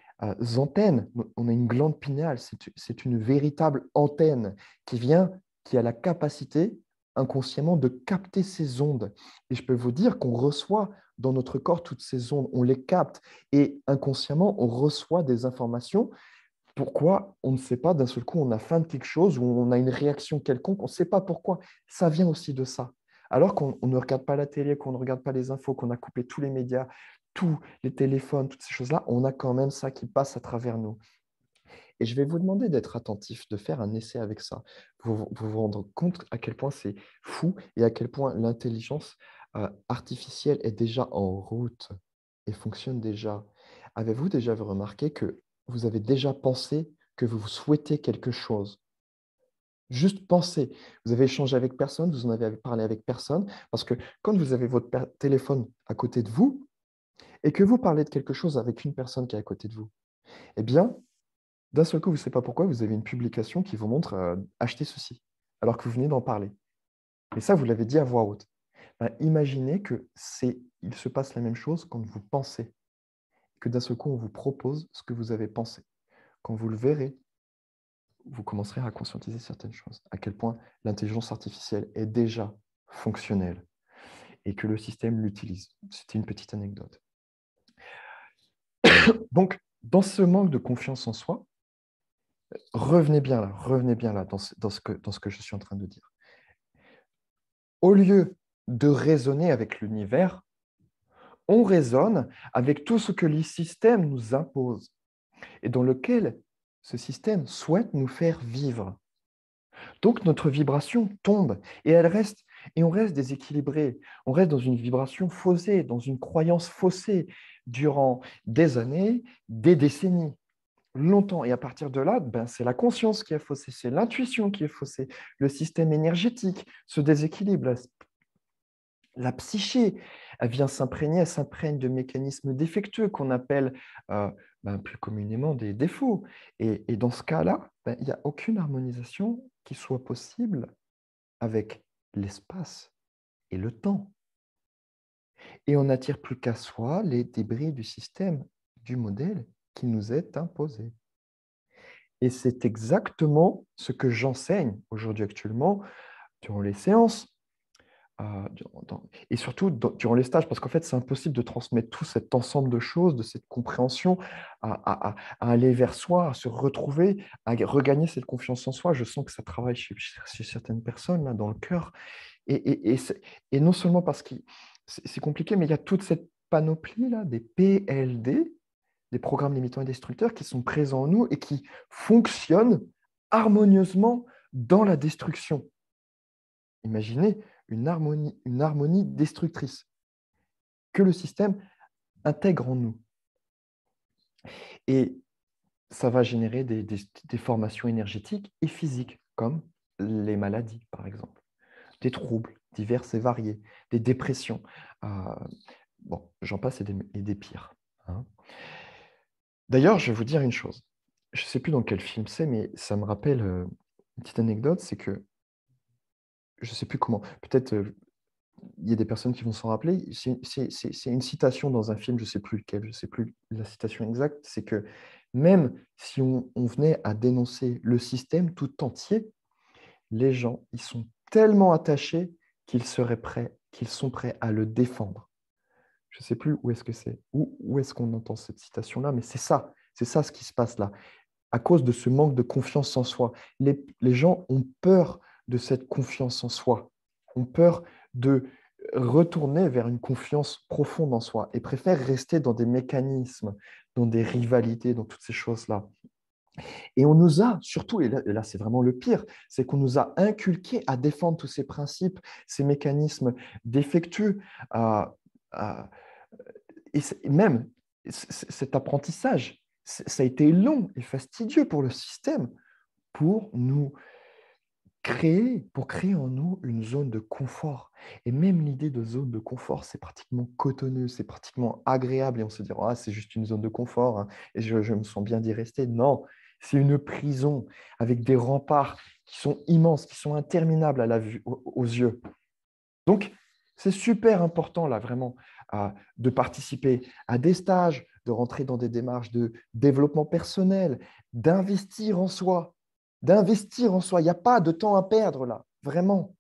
antennes. On a une glande pinéale, c'est une véritable antenne qui a la capacité inconsciemment de capter ces ondes. Et je peux vous dire qu'on reçoit dans notre corps toutes ces ondes, on les capte et inconsciemment, on reçoit des informations. Pourquoi? On ne sait pas. D'un seul coup, on a faim de quelque chose ou on a une réaction quelconque, on ne sait pas pourquoi. Ça vient aussi de ça. Alors qu'on ne regarde pas la télé, qu'on ne regarde pas les infos, qu'on a coupé tous les médias, tous les téléphones, toutes ces choses-là, on a quand même ça qui passe à travers nous. Et je vais vous demander d'être attentif, de faire un essai avec ça, pour vous rendre compte à quel point c'est fou et à quel point l'intelligence artificielle est déjà en route et fonctionne déjà. Avez-vous déjà remarqué que vous avez déjà pensé que vous souhaitez quelque chose? Juste pensez. Vous avez échangé avec personne, vous en avez parlé avec personne, parce que quand vous avez votre téléphone à côté de vous et que vous parlez de quelque chose avec une personne qui est à côté de vous, eh bien, d'un seul coup, vous ne savez pas pourquoi, vous avez une publication qui vous montre acheter ceci, alors que vous venez d'en parler. Et ça, vous l'avez dit à voix haute. Ben, imaginez il se passe la même chose quand vous pensez, que d'un seul coup, on vous propose ce que vous avez pensé. Quand vous le verrez, vous commencerez à conscientiser certaines choses, à quel point l'intelligence artificielle est déjà fonctionnelle et que le système l'utilise. C'était une petite anecdote. Donc, dans ce manque de confiance en soi, revenez bien là dans ce que je suis en train de dire. Au lieu de raisonner avec l'univers, on raisonne avec tout ce que les systèmes nous imposent et dans lequel ce système souhaite nous faire vivre. Donc notre vibration tombe et on reste déséquilibré. On reste dans une vibration faussée, dans une croyance faussée durant des années, des décennies, longtemps. Et à partir de là, ben, c'est la conscience qui est faussée, c'est l'intuition qui est faussée, le système énergétique se déséquilibre, la psyché, elle vient s'imprégner, elle s'imprègne de mécanismes défectueux qu'on appelle plus communément des défauts. Et dans ce cas-là, ben, il n'y a aucune harmonisation qui soit possible avec l'espace et le temps. Et on n'attire plus qu'à soi les débris du système, du modèle qui nous est imposé. Et c'est exactement ce que j'enseigne aujourd'hui actuellement durant les séances. Et surtout durant les stages, parce qu'en fait, c'est impossible de transmettre tout cet ensemble de choses, de cette compréhension, à aller vers soi, à se retrouver, à regagner cette confiance en soi. Je sens que ça travaille chez certaines personnes, là, dans le cœur. Et non seulement parce que c'est compliqué, mais il y a toute cette panoplie-là des PLD, des programmes limitants et destructeurs, qui sont présents en nous et qui fonctionnent harmonieusement dans la destruction. Imaginez une harmonie destructrice que le système intègre en nous. Et ça va générer des formations énergétiques et physiques, comme les maladies, par exemple, des troubles divers et variés, des dépressions. Bon, j'en passe et des pires. Hein. D'ailleurs, je vais vous dire une chose. Je ne sais plus dans quel film c'est, mais ça me rappelle une petite anecdote, c'est que je ne sais plus comment, peut-être il y a des personnes qui vont s'en rappeler. C'est une citation dans un film, je ne sais plus lequel, je ne sais plus la citation exacte, c'est que même si on venait à dénoncer le système tout entier, les gens, ils sont tellement attachés qu'ils sont prêts à le défendre. Je ne sais plus où est-ce que c'est, où est-ce qu'on entend cette citation-là, mais c'est ça ce qui se passe là. À cause de ce manque de confiance en soi, les gens ont peur de cette confiance en soi, ont peur de retourner vers une confiance profonde en soi et préfèrent rester dans des mécanismes, dans des rivalités, dans toutes ces choses-là. Et on nous a, surtout, et là c'est vraiment le pire, c'est qu'on nous a inculqué à défendre tous ces principes, ces mécanismes défectueux, à- et même cet apprentissage, Ça a été long et fastidieux pour le système pour nous pour créer en nous une zone de confort. Et même l'idée de zone de confort, c'est pratiquement cotonneux, c'est pratiquement agréable. Et on se dit, ah, c'est juste une zone de confort, hein, et je me sens bien d'y rester. Non, c'est une prison avec des remparts qui sont immenses, qui sont interminables à la vue, aux yeux. Donc, c'est super important, là, vraiment, de participer à des stages, de rentrer dans des démarches de développement personnel, d'investir en soi. D'investir en soi. Il n'y a pas de temps à perdre, là, vraiment.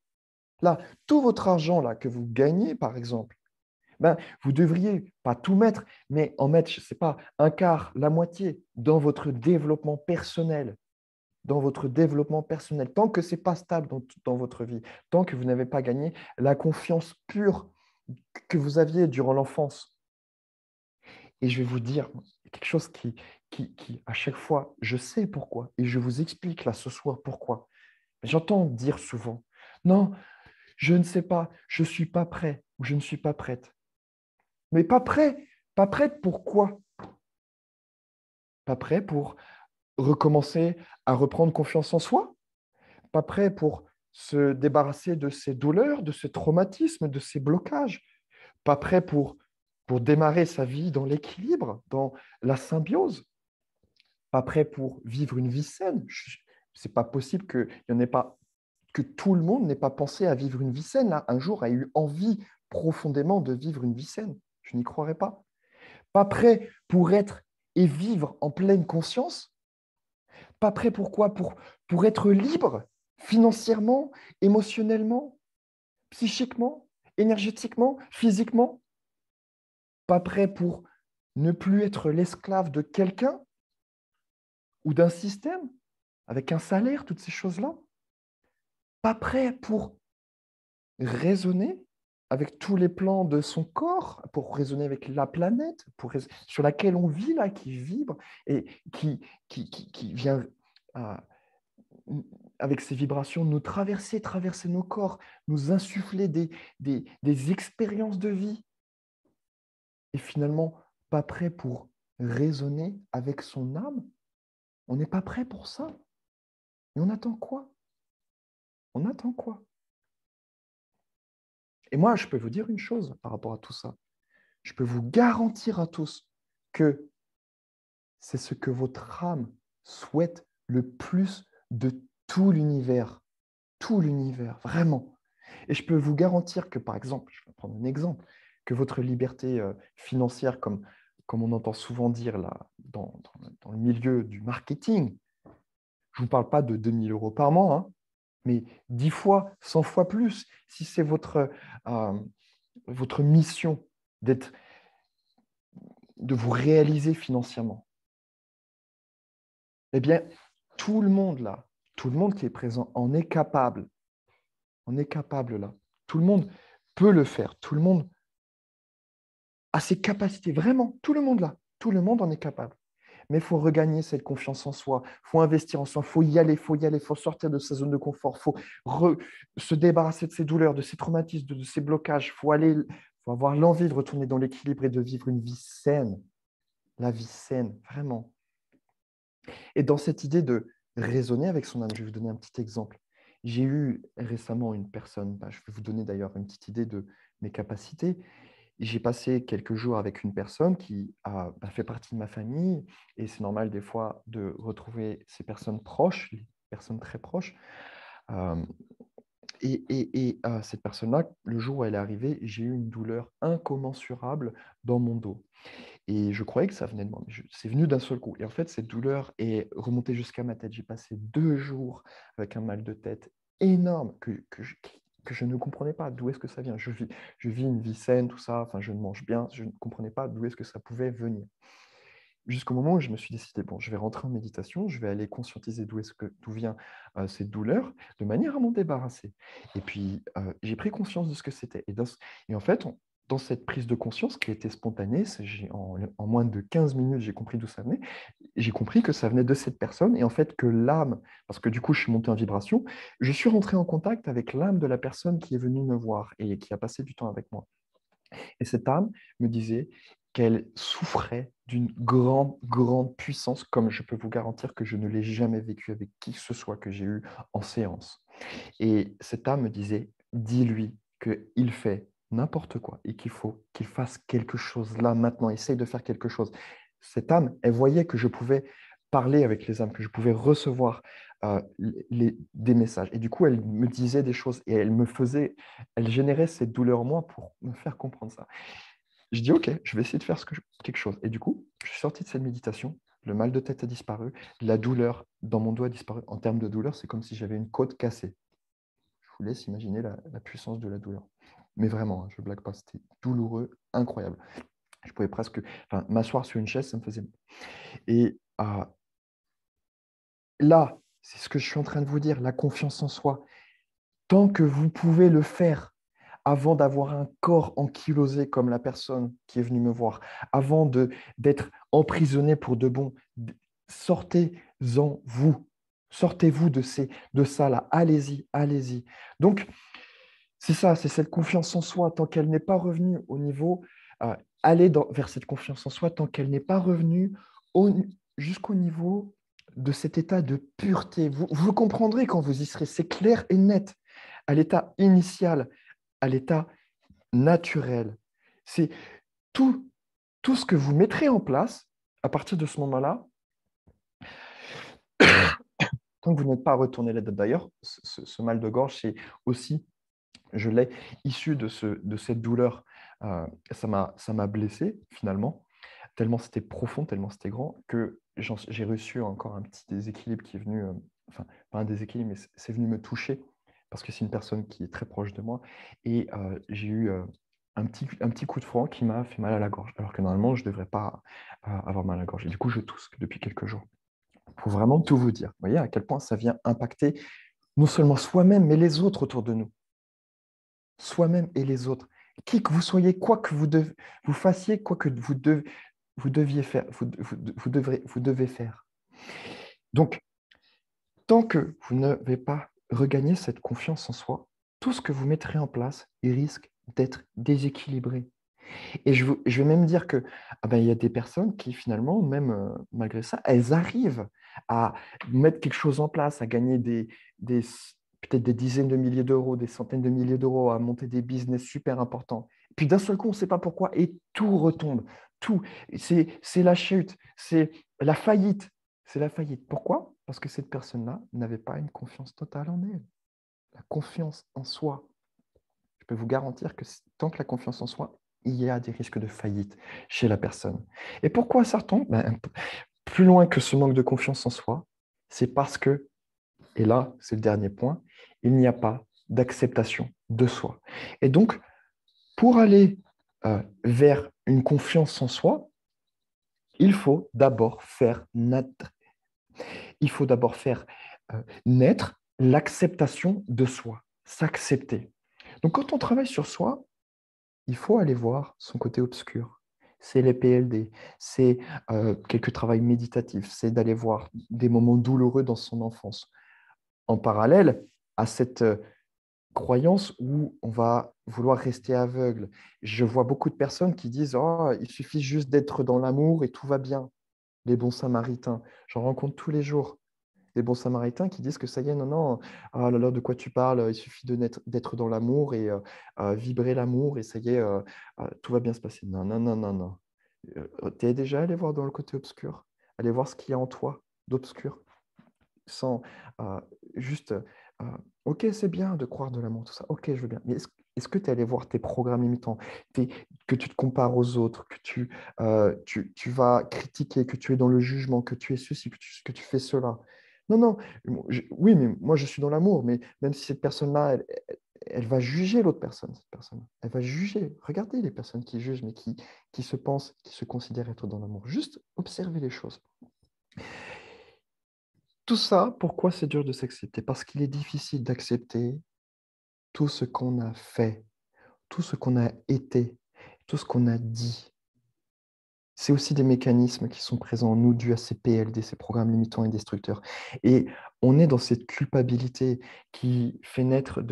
Là, tout votre argent là, que vous gagnez, par exemple, ben, vous devriez pas tout mettre, mais en mettre, je ne sais pas, un quart, la moitié dans votre développement personnel, dans votre développement personnel, tant que ce n'est pas stable dans votre vie, tant que vous n'avez pas gagné la confiance pure que vous aviez durant l'enfance. Et je vais vous dire quelque chose qui, à chaque fois, je sais pourquoi, et je vous explique là ce soir pourquoi. J'entends dire souvent, non, je ne sais pas, je ne suis pas prêt ou je ne suis pas prête. Mais pas prête pour quoi? Pas prêt pour recommencer à reprendre confiance en soi? Pas prêt pour se débarrasser de ces douleurs, de ces traumatismes, de ces blocages? Pas prêt pour démarrer sa vie dans l'équilibre, dans la symbiose? Pas prêt pour vivre une vie saine? C'est pas possible qu'il y en ait pas, que tout le monde n'ait pas pensé à vivre une vie saine, là, un jour a eu envie profondément de vivre une vie saine. Je n'y croirais pas. Pas prêt pour être et vivre en pleine conscience. Pas prêt pourquoi pour être libre financièrement, émotionnellement, psychiquement, énergétiquement, physiquement. Pas prêt pour ne plus être l'esclave de quelqu'un ou d'un système avec un salaire, toutes ces choses-là. Pas prêt pour raisonner avec tous les plans de son corps, pour raisonner avec la planète sur laquelle on vit, là, qui vibre et qui vient avec ses vibrations nous traverser nos corps, nous insuffler des expériences de vie. Et finalement, pas prêt pour raisonner avec son âme. On n'est pas prêt pour ça. Et on attend quoi? On attend quoi? Et moi, je peux vous dire une chose par rapport à tout ça. Je peux vous garantir à tous que c'est ce que votre âme souhaite le plus de tout l'univers, vraiment. Et je peux vous garantir que, par exemple, je vais prendre un exemple, que votre liberté financière, comme on entend souvent dire là, dans le milieu du marketing, je ne vous parle pas de 2000 euros par mois, hein, mais 10 fois, 100 fois plus, si c'est votre mission de vous réaliser financièrement. Eh bien, tout le monde là, tout le monde qui est présent en est capable. On est capable là. Tout le monde peut le faire. Tout le monde a ses capacités. Vraiment, tout le monde là. Tout le monde en est capable. Mais il faut regagner cette confiance en soi. Il faut investir en soi. Il faut y aller, il faut y aller. Il faut sortir de sa zone de confort. Il faut se débarrasser de ses douleurs, de ses traumatismes, de ses blocages. Il faut avoir l'envie de retourner dans l'équilibre et de vivre une vie saine. La vie saine, vraiment. Et dans cette idée de raisonner avec son âme, je vais vous donner un petit exemple. J'ai eu récemment une personne, je vais vous donner d'ailleurs une petite idée de mes capacités. J'ai passé quelques jours avec une personne qui a fait partie de ma famille, et c'est normal des fois de retrouver ces personnes proches, les personnes très proches. Euh, cette personne-là, le jour où elle est arrivée, j'ai eu une douleur incommensurable dans mon dos. Et je croyais que ça venait de moi, mais c'est venu d'un seul coup. Et en fait, cette douleur est remontée jusqu'à ma tête. J'ai passé 2 jours avec un mal de tête énorme que je ne comprenais pas d'où est-ce que ça vient. Je vis une vie saine, tout ça, enfin, je mange bien, je ne comprenais pas d'où est-ce que ça pouvait venir. Jusqu'au moment où je me suis décidé, bon, je vais rentrer en méditation, je vais aller conscientiser d'où vient cette douleur, de manière à m'en débarrasser. Et puis, j'ai pris conscience de ce que c'était. Et en fait, dans cette prise de conscience qui était spontanée, en moins de 15 minutes, j'ai compris d'où ça venait. J'ai compris que ça venait de cette personne et en fait que l'âme, parce que du coup, je suis monté en vibration, je suis rentré en contact avec l'âme de la personne qui est venue me voir et qui a passé du temps avec moi. Et cette âme me disait qu'elle souffrait d'une grande, grande puissance, comme je peux vous garantir que je ne l'ai jamais vécu avec qui que ce soit que j'ai eu en séance. Et cette âme me disait, dis-lui qu'il fait n'importe quoi et qu'il faut qu'il fasse quelque chose là, maintenant, essaye de faire quelque chose. Cette âme, elle voyait que je pouvais parler avec les âmes, que je pouvais recevoir des messages. Et du coup, elle me disait des choses et elle générait cette douleur en moi pour me faire comprendre ça. Je dis, OK, je vais essayer de faire quelque chose. Et du coup, je suis sorti de cette méditation, le mal de tête a disparu, la douleur dans mon doigt a disparu. En termes de douleur, c'est comme si j'avais une côte cassée. Je vous laisse imaginer la puissance de la douleur. Mais vraiment, hein, je ne blague pas, c'était douloureux, incroyable. Je pouvais presque m'asseoir sur une chaise, ça me faisait mal. Et là, c'est ce que je suis en train de vous dire, la confiance en soi. Tant que vous pouvez le faire, avant d'avoir un corps ankylosé comme la personne qui est venue me voir, avant d'être emprisonné pour de bon, sortez-en vous. Sortez-vous de ça là. Allez-y, allez-y. Donc, c'est ça, c'est cette confiance en soi. Tant qu'elle n'est pas revenue au niveau, aller vers cette confiance en soi, tant qu'elle n'est pas revenue jusqu'au niveau de cet état de pureté. Vous comprendrez quand vous y serez. C'est clair et net. À l'état initial, à l'état naturel. C'est tout, tout ce que vous mettrez en place à partir de ce moment-là, tant que vous n'êtes pas retourné là. D'ailleurs, ce mal de gorge, c'est aussi, je l'ai issu de cette douleur. Ça m'a blessé finalement, tellement c'était profond, tellement c'était grand, que j'ai reçu encore un petit déséquilibre qui est venu, enfin, pas un déséquilibre, mais c'est venu me toucher, parce que c'est une personne qui est très proche de moi, et j'ai eu un petit coup de froid qui m'a fait mal à la gorge, alors que normalement, je ne devrais pas avoir mal à la gorge. Et du coup, je tousse depuis quelques jours. Pour vraiment tout vous dire, vous voyez à quel point ça vient impacter non seulement soi-même, mais les autres autour de nous. Soi-même et les autres. Qui que vous soyez, quoi que vous fassiez, quoi que vous deviez faire, vous devez faire. Donc, tant que vous n'avez pas regagné cette confiance en soi, tout ce que vous mettrez en place, il risque d'être déséquilibré. Et je vais même dire que il y a des personnes qui, finalement, même malgré ça, elles arrivent à mettre quelque chose en place, à gagner des peut-être des dizaines de milliers d'euros, des centaines de milliers d'euros, à monter des business super importants. Puis d'un seul coup, on ne sait pas pourquoi, et tout retombe. Tout. C'est la chute, c'est la faillite. C'est la faillite. Pourquoi? Parce que cette personne-là n'avait pas une confiance totale en elle. La confiance en soi. Je peux vous garantir que tant que la confiance en soi, il y a des risques de faillite chez la personne. Et pourquoi ça retombe? Plus loin que ce manque de confiance en soi, c'est parce que, et là, c'est le dernier point, il n'y a pas d'acceptation de soi. Et donc, pour aller vers une confiance en soi, il faut d'abord faire naître, il faut d'abord faire naître l'acceptation de soi, s'accepter. Donc, quand on travaille sur soi, il faut aller voir son côté obscur. C'est les PLD, c'est quelques travails méditatifs, c'est d'aller voir des moments douloureux dans son enfance. En parallèle à cette croyance où on va vouloir rester aveugle. Je vois beaucoup de personnes qui disent oh, il suffit juste d'être dans l'amour et tout va bien. Les bons samaritains, j'en rencontre tous les jours. Des bons samaritains qui disent que ça y est, non, non, ah là là, de quoi tu parles? Il suffit d'être dans l'amour et vibrer l'amour et ça y est, tout va bien se passer. Non, non, non, non, non. Tu es déjà allé voir dans le côté obscur, aller voir ce qu'il y a en toi d'obscur, sans euh, juste, ok, c'est bien de croire de l'amour, tout ça, ok, je veux bien, mais est-ce que tu es allé voir tes programmes limitants, que tu te compares aux autres, que tu vas critiquer, que tu es dans le jugement, que tu es ceci, que tu fais cela? Non, non, oui, mais moi je suis dans l'amour, mais même si cette personne-là, elle va juger l'autre personne, cette personne. Elle va juger. Regardez les personnes qui jugent, mais qui se pensent, qui se considèrent être dans l'amour. Juste observez les choses. Tout ça, pourquoi c'est dur de s'accepter? Parce qu'il est difficile d'accepter tout ce qu'on a fait, tout ce qu'on a été, tout ce qu'on a dit. C'est aussi des mécanismes qui sont présents en nous dus à ces PLD, ces programmes limitants et destructeurs. Et on est dans cette culpabilité qui fait naître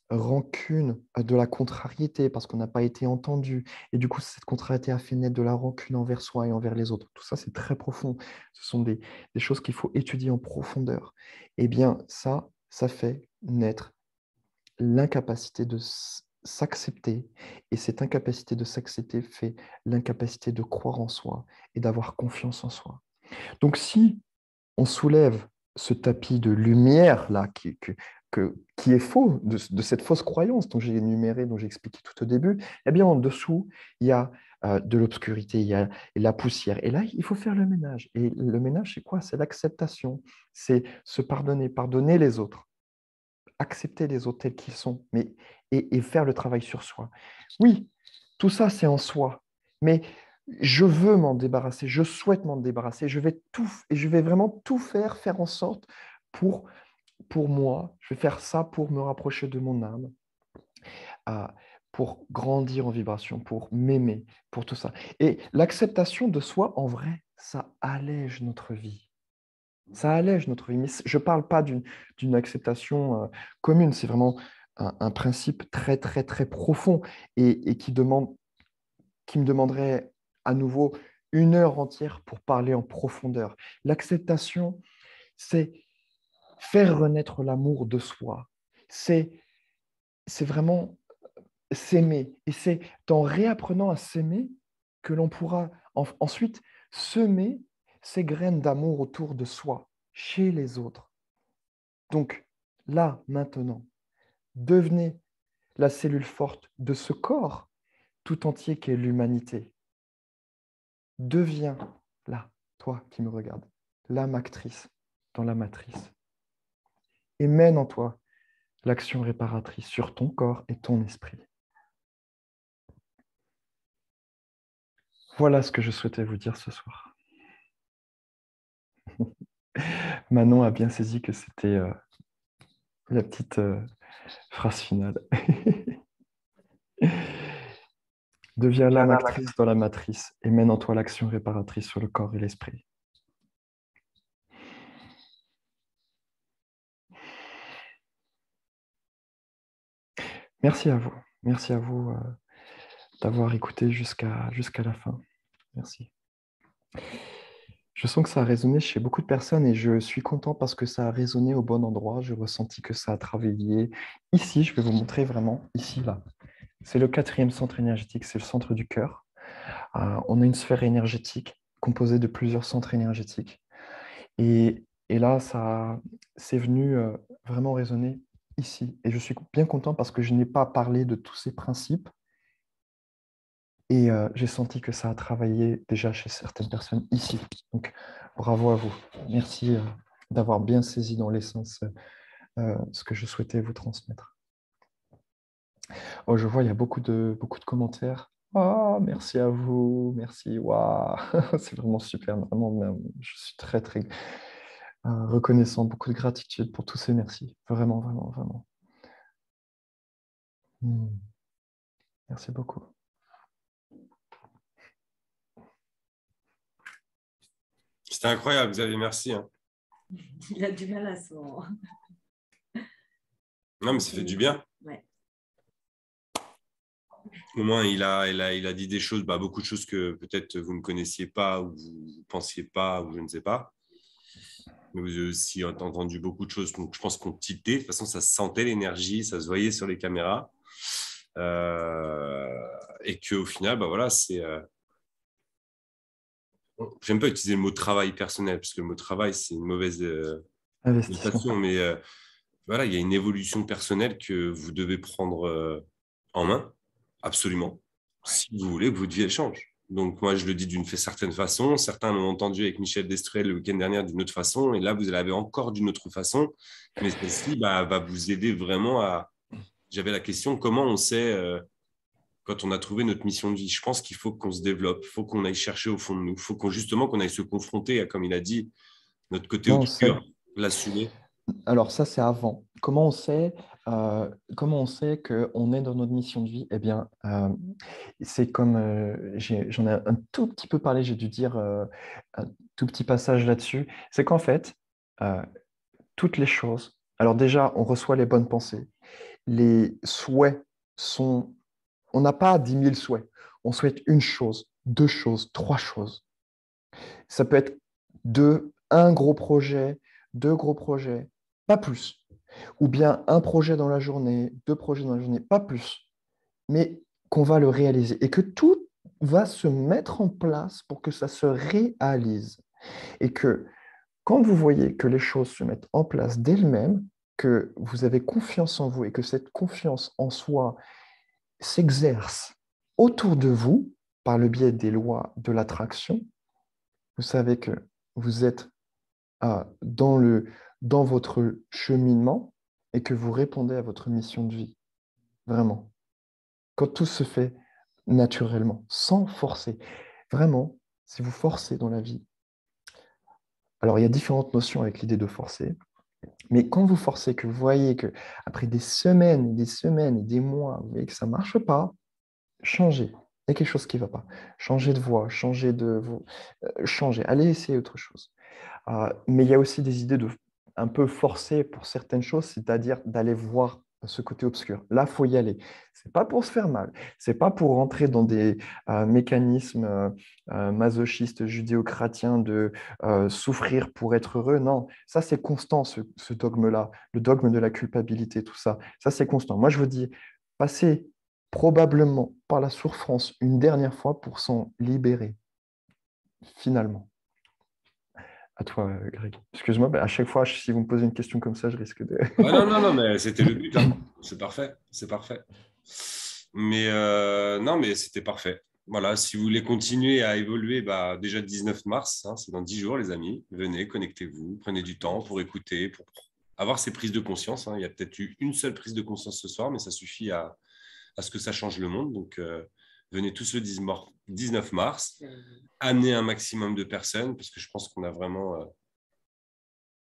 rancune, de la contrariété parce qu'on n'a pas été entendu. Et du coup, cette contrariété a fait naître de la rancune envers soi et envers les autres. Tout ça, c'est très profond. Ce sont des choses qu'il faut étudier en profondeur. Eh bien, ça fait naître l'incapacité de s'accepter. Et cette incapacité de s'accepter fait l'incapacité de croire en soi et d'avoir confiance en soi. Donc, si on soulève ce tapis de lumière-là qui est faux, de cette fausse croyance dont j'ai énuméré, dont j'ai expliqué tout au début, eh bien, en dessous, il y a de l'obscurité, il y a la poussière. Et là, il faut faire le ménage. Et le ménage, c'est quoi? C'est l'acceptation, c'est se pardonner, pardonner les autres, accepter les autres tels qu'ils sont, et faire le travail sur soi. Oui, tout ça, c'est en soi. Mais je veux m'en débarrasser, je souhaite m'en débarrasser, je vais vraiment tout faire, faire en sorte pour, pour moi, je vais faire ça pour me rapprocher de mon âme, à- pour grandir en vibration, pour m'aimer, pour tout ça. Et l'acceptation de soi, en vrai, ça allège notre vie. Ça allège notre vie. Mais je ne parle pas d'une acceptation commune, c'est vraiment un principe très, très, très profond et qui me demanderait à nouveau une heure entière pour parler en profondeur. L'acceptation, c'est faire renaître l'amour de soi. C'est vraiment s'aimer. Et c'est en réapprenant à s'aimer que l'on pourra ensuite semer ces graines d'amour autour de soi, chez les autres. Donc, là, maintenant, devenez la cellule forte de ce corps tout entier qu'est l'humanité. Deviens, là, toi qui me regardes, la actrice dans la matrice. Et mène en toi l'action réparatrice sur ton corps et ton esprit. Voilà ce que je souhaitais vous dire ce soir. Manon a bien saisi que c'était la petite phrase finale. Deviens l'âme actrice dans la matrice et mène en toi l'action réparatrice sur le corps et l'esprit. Merci à vous. Merci à vous d'avoir écouté jusqu'à la fin. Merci. Je sens que ça a résonné chez beaucoup de personnes et je suis content parce que ça a résonné au bon endroit. J'ai ressenti que ça a travaillé. Ici, je vais vous montrer vraiment, ici, là. C'est le 4e centre énergétique, c'est le centre du cœur. On a une sphère énergétique composée de plusieurs centres énergétiques. Et là, c'est venu vraiment résonner ici. Et je suis bien content parce que je n'ai pas parlé de tous ces principes. Et j'ai senti que ça a travaillé déjà chez certaines personnes ici. Donc, bravo à vous. Merci d'avoir bien saisi dans l'essence ce que je souhaitais vous transmettre. Oh, je vois, il y a beaucoup de commentaires. Oh, merci à vous. Merci. Waouh. C'est vraiment super. Vraiment, je suis très, très reconnaissant. Beaucoup de gratitude pour tous ces merci. Vraiment, vraiment, vraiment. Merci beaucoup. C'était incroyable, Xavier, merci. Hein. Il a du mal à s'en... Non, mais ça fait du bien. Ouais. Au moins, il a dit des choses, beaucoup de choses que peut-être vous ne connaissiez pas ou vous ne pensiez pas ou je ne sais pas. Mais vous avez aussi entendu beaucoup de choses. Donc, je pense qu'on tiltait. De toute façon, ça se sentait l'énergie, ça se voyait sur les caméras. Et qu'au final, voilà, c'est... J'aime pas utiliser le mot travail personnel, parce que le mot travail, c'est une mauvaise notation, mais voilà, il y a une évolution personnelle que vous devez prendre en main, absolument, si vous voulez que votre vie elle change. Donc, moi, je le dis d'une certaine façon. Certains l'ont entendu avec Michel Destrel le week-end dernier d'une autre façon. Et là, vous l'avez encore d'une autre façon. Mais celle-ci va vous aider vraiment à... J'avais la question, comment on sait quand on a trouvé notre mission de vie? Je pense qu'il faut qu'on se développe. Il faut qu'on aille chercher au fond de nous. Il faut justement qu'on aille se confronter à, comme il a dit, notre côté obscur, l'assumer. Alors ça, c'est avant. Comment on sait qu'on est dans notre mission de vie? Eh bien, c'est comme, j'en ai un tout petit peu parlé, j'ai dû dire un tout petit passage là-dessus. C'est qu'en fait, toutes les choses Alors déjà, on reçoit les bonnes pensées. Les souhaits sont... On n'a pas 10 000 souhaits. On souhaite une chose, deux choses, trois choses. Ça peut être un gros projet, deux gros projets, pas plus. Ou bien un projet dans la journée, deux projets dans la journée, pas plus. Mais qu'on va le réaliser et que tout va se mettre en place pour que ça se réalise. Et que quand vous voyez que les choses se mettent en place d'elles-mêmes, que vous avez confiance en vous et que cette confiance en soi s'exerce autour de vous par le biais des lois de l'attraction, vous savez que vous êtes dans votre cheminement et que vous répondez à votre mission de vie. Vraiment. Quand tout se fait naturellement, sans forcer. Vraiment, si vous forcez dans la vie, alors il y a différentes notions avec l'idée de forcer, mais quand vous forcez, que vous voyez que après des semaines, des semaines et des mois, vous voyez que ça ne marche pas, changez. Il y a quelque chose qui ne va pas. Changez de voix, changez, allez essayer autre chose. Mais il y a aussi des idées un peu forcées pour certaines choses, c'est-à-dire d'aller voir ce côté obscur. Là, il faut y aller. C'est pas pour se faire mal, c'est pas pour rentrer dans des mécanismes masochistes judéo-chrétiens de souffrir pour être heureux. Non, ça c'est constant, ce dogme-là, le dogme de la culpabilité, tout ça. Ça c'est constant. Moi, je vous dis, passez probablement par la souffrance une dernière fois pour s'en libérer, finalement. À toi, Greg. Excuse-moi, à chaque fois, si vous me posez une question comme ça, je risque de... Non, non, non, mais c'était le but. Hein. C'est parfait, c'est parfait. Mais non, mais c'était parfait. Voilà, si vous voulez continuer à évoluer, bah, déjà le 19 mars, hein, c'est dans 10 jours, les amis. Venez, connectez-vous, prenez du temps pour écouter, pour avoir ces prises de conscience. Hein. Il y a peut-être eu une seule prise de conscience ce soir, mais ça suffit à ce que ça change le monde. Donc, venez tous le 19 mars. Amenez un maximum de personnes, parce que je pense qu'on a vraiment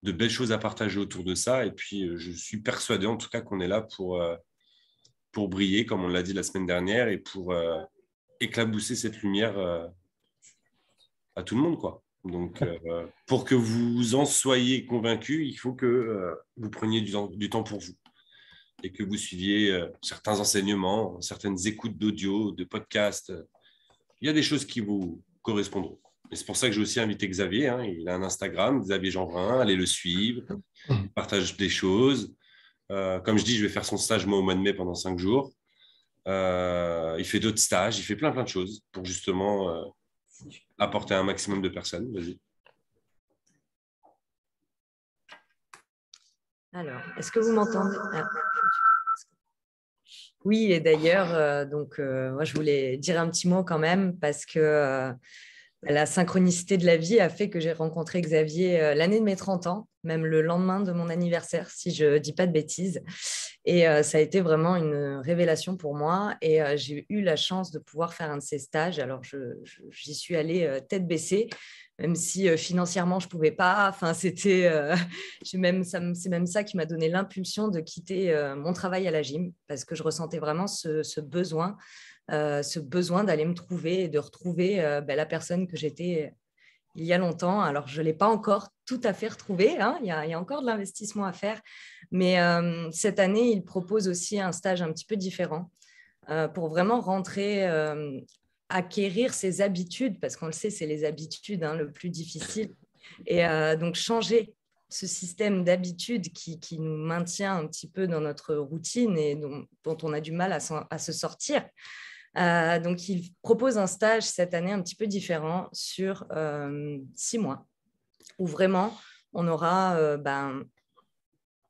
de belles choses à partager autour de ça. Et puis, je suis persuadé, en tout cas, qu'on est là pour briller, comme on l'a dit la semaine dernière, et pour éclabousser cette lumière à tout le monde, quoi. Donc, pour que vous en soyez convaincus, il faut que vous preniez du temps pour vous et que vous suiviez certains enseignements, certaines écoutes d'audio, de podcasts. Il y a des choses qui vous correspondront. Et c'est pour ça que j'ai aussi invité Xavier. Hein. Il a un Instagram, Xavier Jeanbrun. Allez le suivre. Il partage des choses. Comme je dis, je vais faire son stage, moi, au mois de mai pendant 5 jours. Il fait d'autres stages. Il fait plein de choses pour justement apporter un maximum de personnes. Vas-y. Alors, est-ce que vous m'entendez? Oui, et d'ailleurs, moi, je voulais dire un petit mot quand même parce que la synchronicité de la vie a fait que j'ai rencontré Xavier l'année de mes 30 ans, même le lendemain de mon anniversaire, si je ne dis pas de bêtises. Et ça a été vraiment une révélation pour moi. Et j'ai eu la chance de pouvoir faire un de ces stages. Alors, j'y suis allée tête baissée, même si financièrement, je ne pouvais pas. Enfin, c'est même ça qui m'a donné l'impulsion de quitter mon travail à la gym, parce que je ressentais vraiment ce besoin d'aller me trouver et de retrouver la personne que j'étais il y a longtemps. Alors, je ne l'ai pas encore tout à fait retrouvée, hein. Il y a encore de l'investissement à faire. Mais cette année, il propose aussi un stage un petit peu différent pour vraiment rentrer, acquérir ses habitudes, parce qu'on le sait, c'est les habitudes le plus difficile. Et donc, changer ce système d'habitude qui nous maintient un petit peu dans notre routine et dont on a du mal à se sortir. Donc, il propose un stage cette année un petit peu différent sur 6 mois, où vraiment, on aura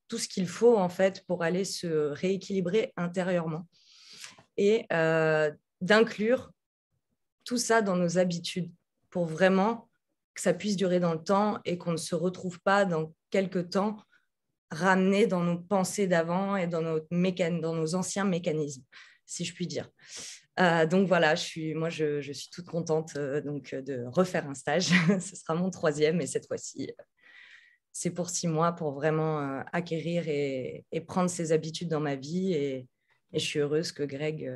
tout ce qu'il faut en fait pour aller se rééquilibrer intérieurement et d'inclure tout ça dans nos habitudes pour vraiment que ça puisse durer dans le temps et qu'on ne se retrouve pas dans quelques temps ramené dans nos pensées d'avant et dans nos anciens mécanismes, si je puis dire. Donc voilà, je suis toute contente de refaire un stage. Ce sera mon 3e et cette fois-ci, c'est pour 6 mois pour vraiment acquérir et prendre ces habitudes dans ma vie. Et je suis heureuse que Greg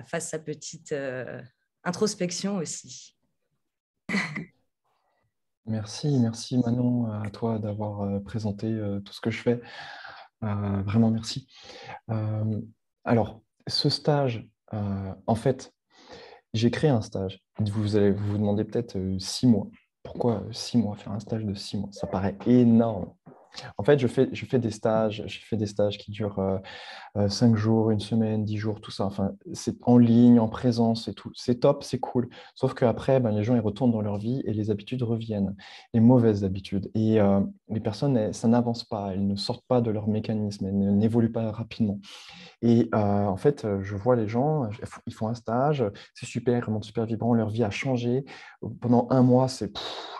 fasse sa petite introspection aussi. Merci Manon, à toi d'avoir présenté tout ce que je fais. Vraiment merci. Euh, alors, ce stage, en fait, j'ai créé un stage. Vous allez vous demander peut-être 6 mois. Pourquoi 6 mois? Faire un stage de 6 mois, ça paraît énorme. En fait, je fais des stages qui durent 5 jours, une semaine, 10 jours, tout ça. Enfin, c'est en ligne, en présence et tout. C'est top, c'est cool. Sauf qu'après, ben, les gens, ils retournent dans leur vie et les habitudes reviennent, les mauvaises habitudes. Et les personnes, ça n'avance pas, elles ne sortent pas de leur mécanisme, elles n'évoluent pas rapidement. Et en fait, je vois les gens, ils font un stage, c'est super, ils remontent super vibrant, leur vie a changé. Pendant un mois,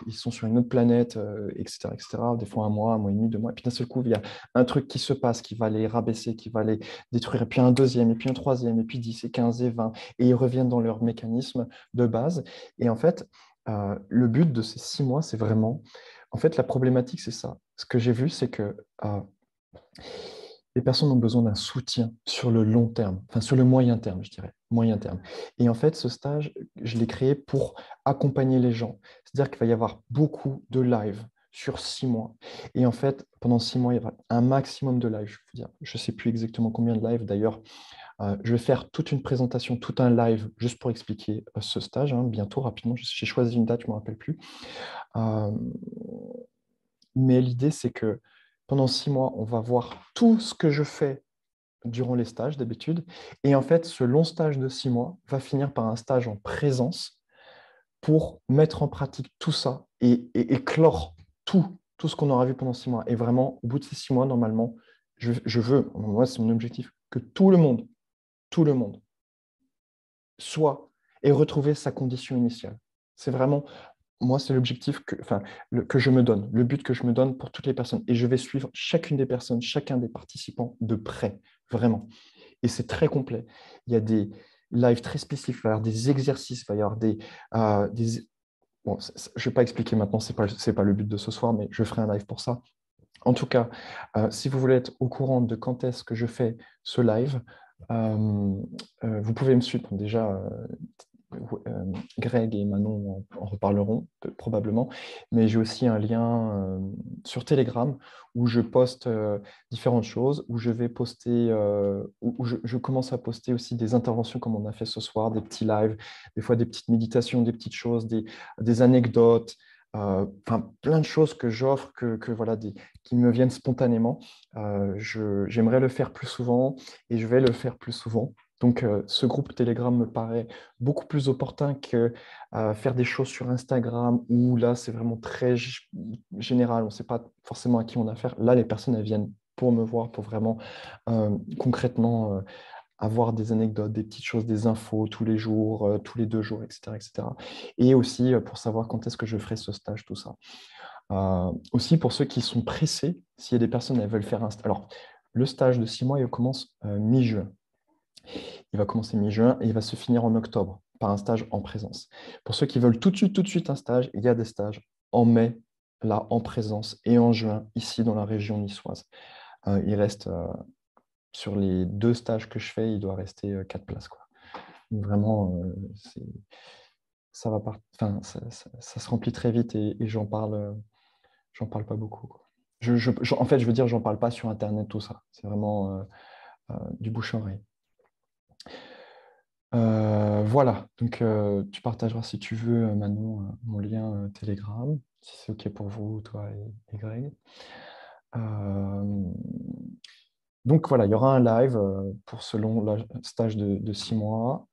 ils sont sur une autre planète, etc., etc. Des fois un mois et demi, 2 mois. Et puis d'un seul coup, il y a un truc qui se passe, qui va les rabaisser, qui va les détruire. Et puis un deuxième, et puis un troisième, et puis 10, et 15, et 20. Et ils reviennent dans leur mécanisme de base. Et en fait, le but de ces 6 mois, c'est vraiment... En fait, la problématique, c'est ça. Ce que j'ai vu, c'est que les personnes ont besoin d'un soutien sur le long terme, enfin sur le moyen terme, je dirais, moyen terme. Et en fait, ce stage, je l'ai créé pour accompagner les gens. C'est-à-dire qu'il va y avoir beaucoup de lives sur 6 mois. Et en fait, pendant 6 mois, il y aura un maximum de lives. Je ne sais plus exactement combien de lives. D'ailleurs, je vais faire toute une présentation, tout un live juste pour expliquer ce stage, hein, bientôt, rapidement. J'ai choisi une date, je ne me rappelle plus. Euh, mais l'idée, c'est que pendant 6 mois, on va voir tout ce que je fais durant les stages d'habitude. Et en fait, ce long stage de 6 mois va finir par un stage en présence pour mettre en pratique tout ça et clore tout ce qu'on aura vu pendant 6 mois. Et vraiment, au bout de ces 6 mois, normalement, je veux, moi, c'est mon objectif, que tout le monde, soit et retrouver sa condition initiale. C'est vraiment, moi, c'est l'objectif que je me donne, le but que je me donne pour toutes les personnes. Et je vais suivre chacune des personnes, chacun des participants de près, vraiment. Et c'est très complet. Il y a des lives très spécifiques, il va y avoir des exercices, il va y avoir des... Bon, je ne vais pas expliquer maintenant, c'est pas le but de ce soir, mais je ferai un live pour ça. En tout cas, si vous voulez être au courant de quand est-ce que je fais ce live, vous pouvez me suivre déjà. Greg et Manon en reparleront probablement, mais j'ai aussi un lien sur Telegram où je poste différentes choses, où je vais poster, où je commence à poster aussi des interventions comme on a fait ce soir, des petits lives, des fois des petites méditations, des petites choses, des anecdotes, enfin plein de choses que j'offre, voilà, qui me viennent spontanément. J'aimerais le faire plus souvent et je vais le faire plus souvent. Donc, ce groupe Telegram me paraît beaucoup plus opportun que faire des choses sur Instagram où là, c'est vraiment très général. On ne sait pas forcément à qui on a affaire. Là, les personnes, elles viennent pour me voir, pour vraiment concrètement avoir des anecdotes, des petites choses, des infos tous les jours, tous les 2 jours, etc., etc. Et aussi pour savoir quand est-ce que je ferai ce stage, tout ça. Aussi, pour ceux qui sont pressés, s'il y a des personnes, elles veulent faire un stage. Alors, le stage de 6 mois, il commence mi-juin. Il va commencer mi-juin et il va se finir en octobre par un stage en présence. Pour ceux qui veulent tout de suite un stage, il y a des stages en mai, là, en présence, et en juin, ici, dans la région niçoise. Il reste, sur les 2 stages que je fais, il doit rester 4 places, quoi. Vraiment, ça va enfin, ça se remplit très vite et j'en parle pas beaucoup, quoi. En fait, je veux dire, j'en parle pas sur Internet, tout ça. C'est vraiment du bouche à oreille. Voilà, donc tu partageras si tu veux, Manon, mon lien Telegram, si c'est OK pour vous, toi et Greg. Euh, donc voilà, il y aura un live pour ce long stage de 6 mois.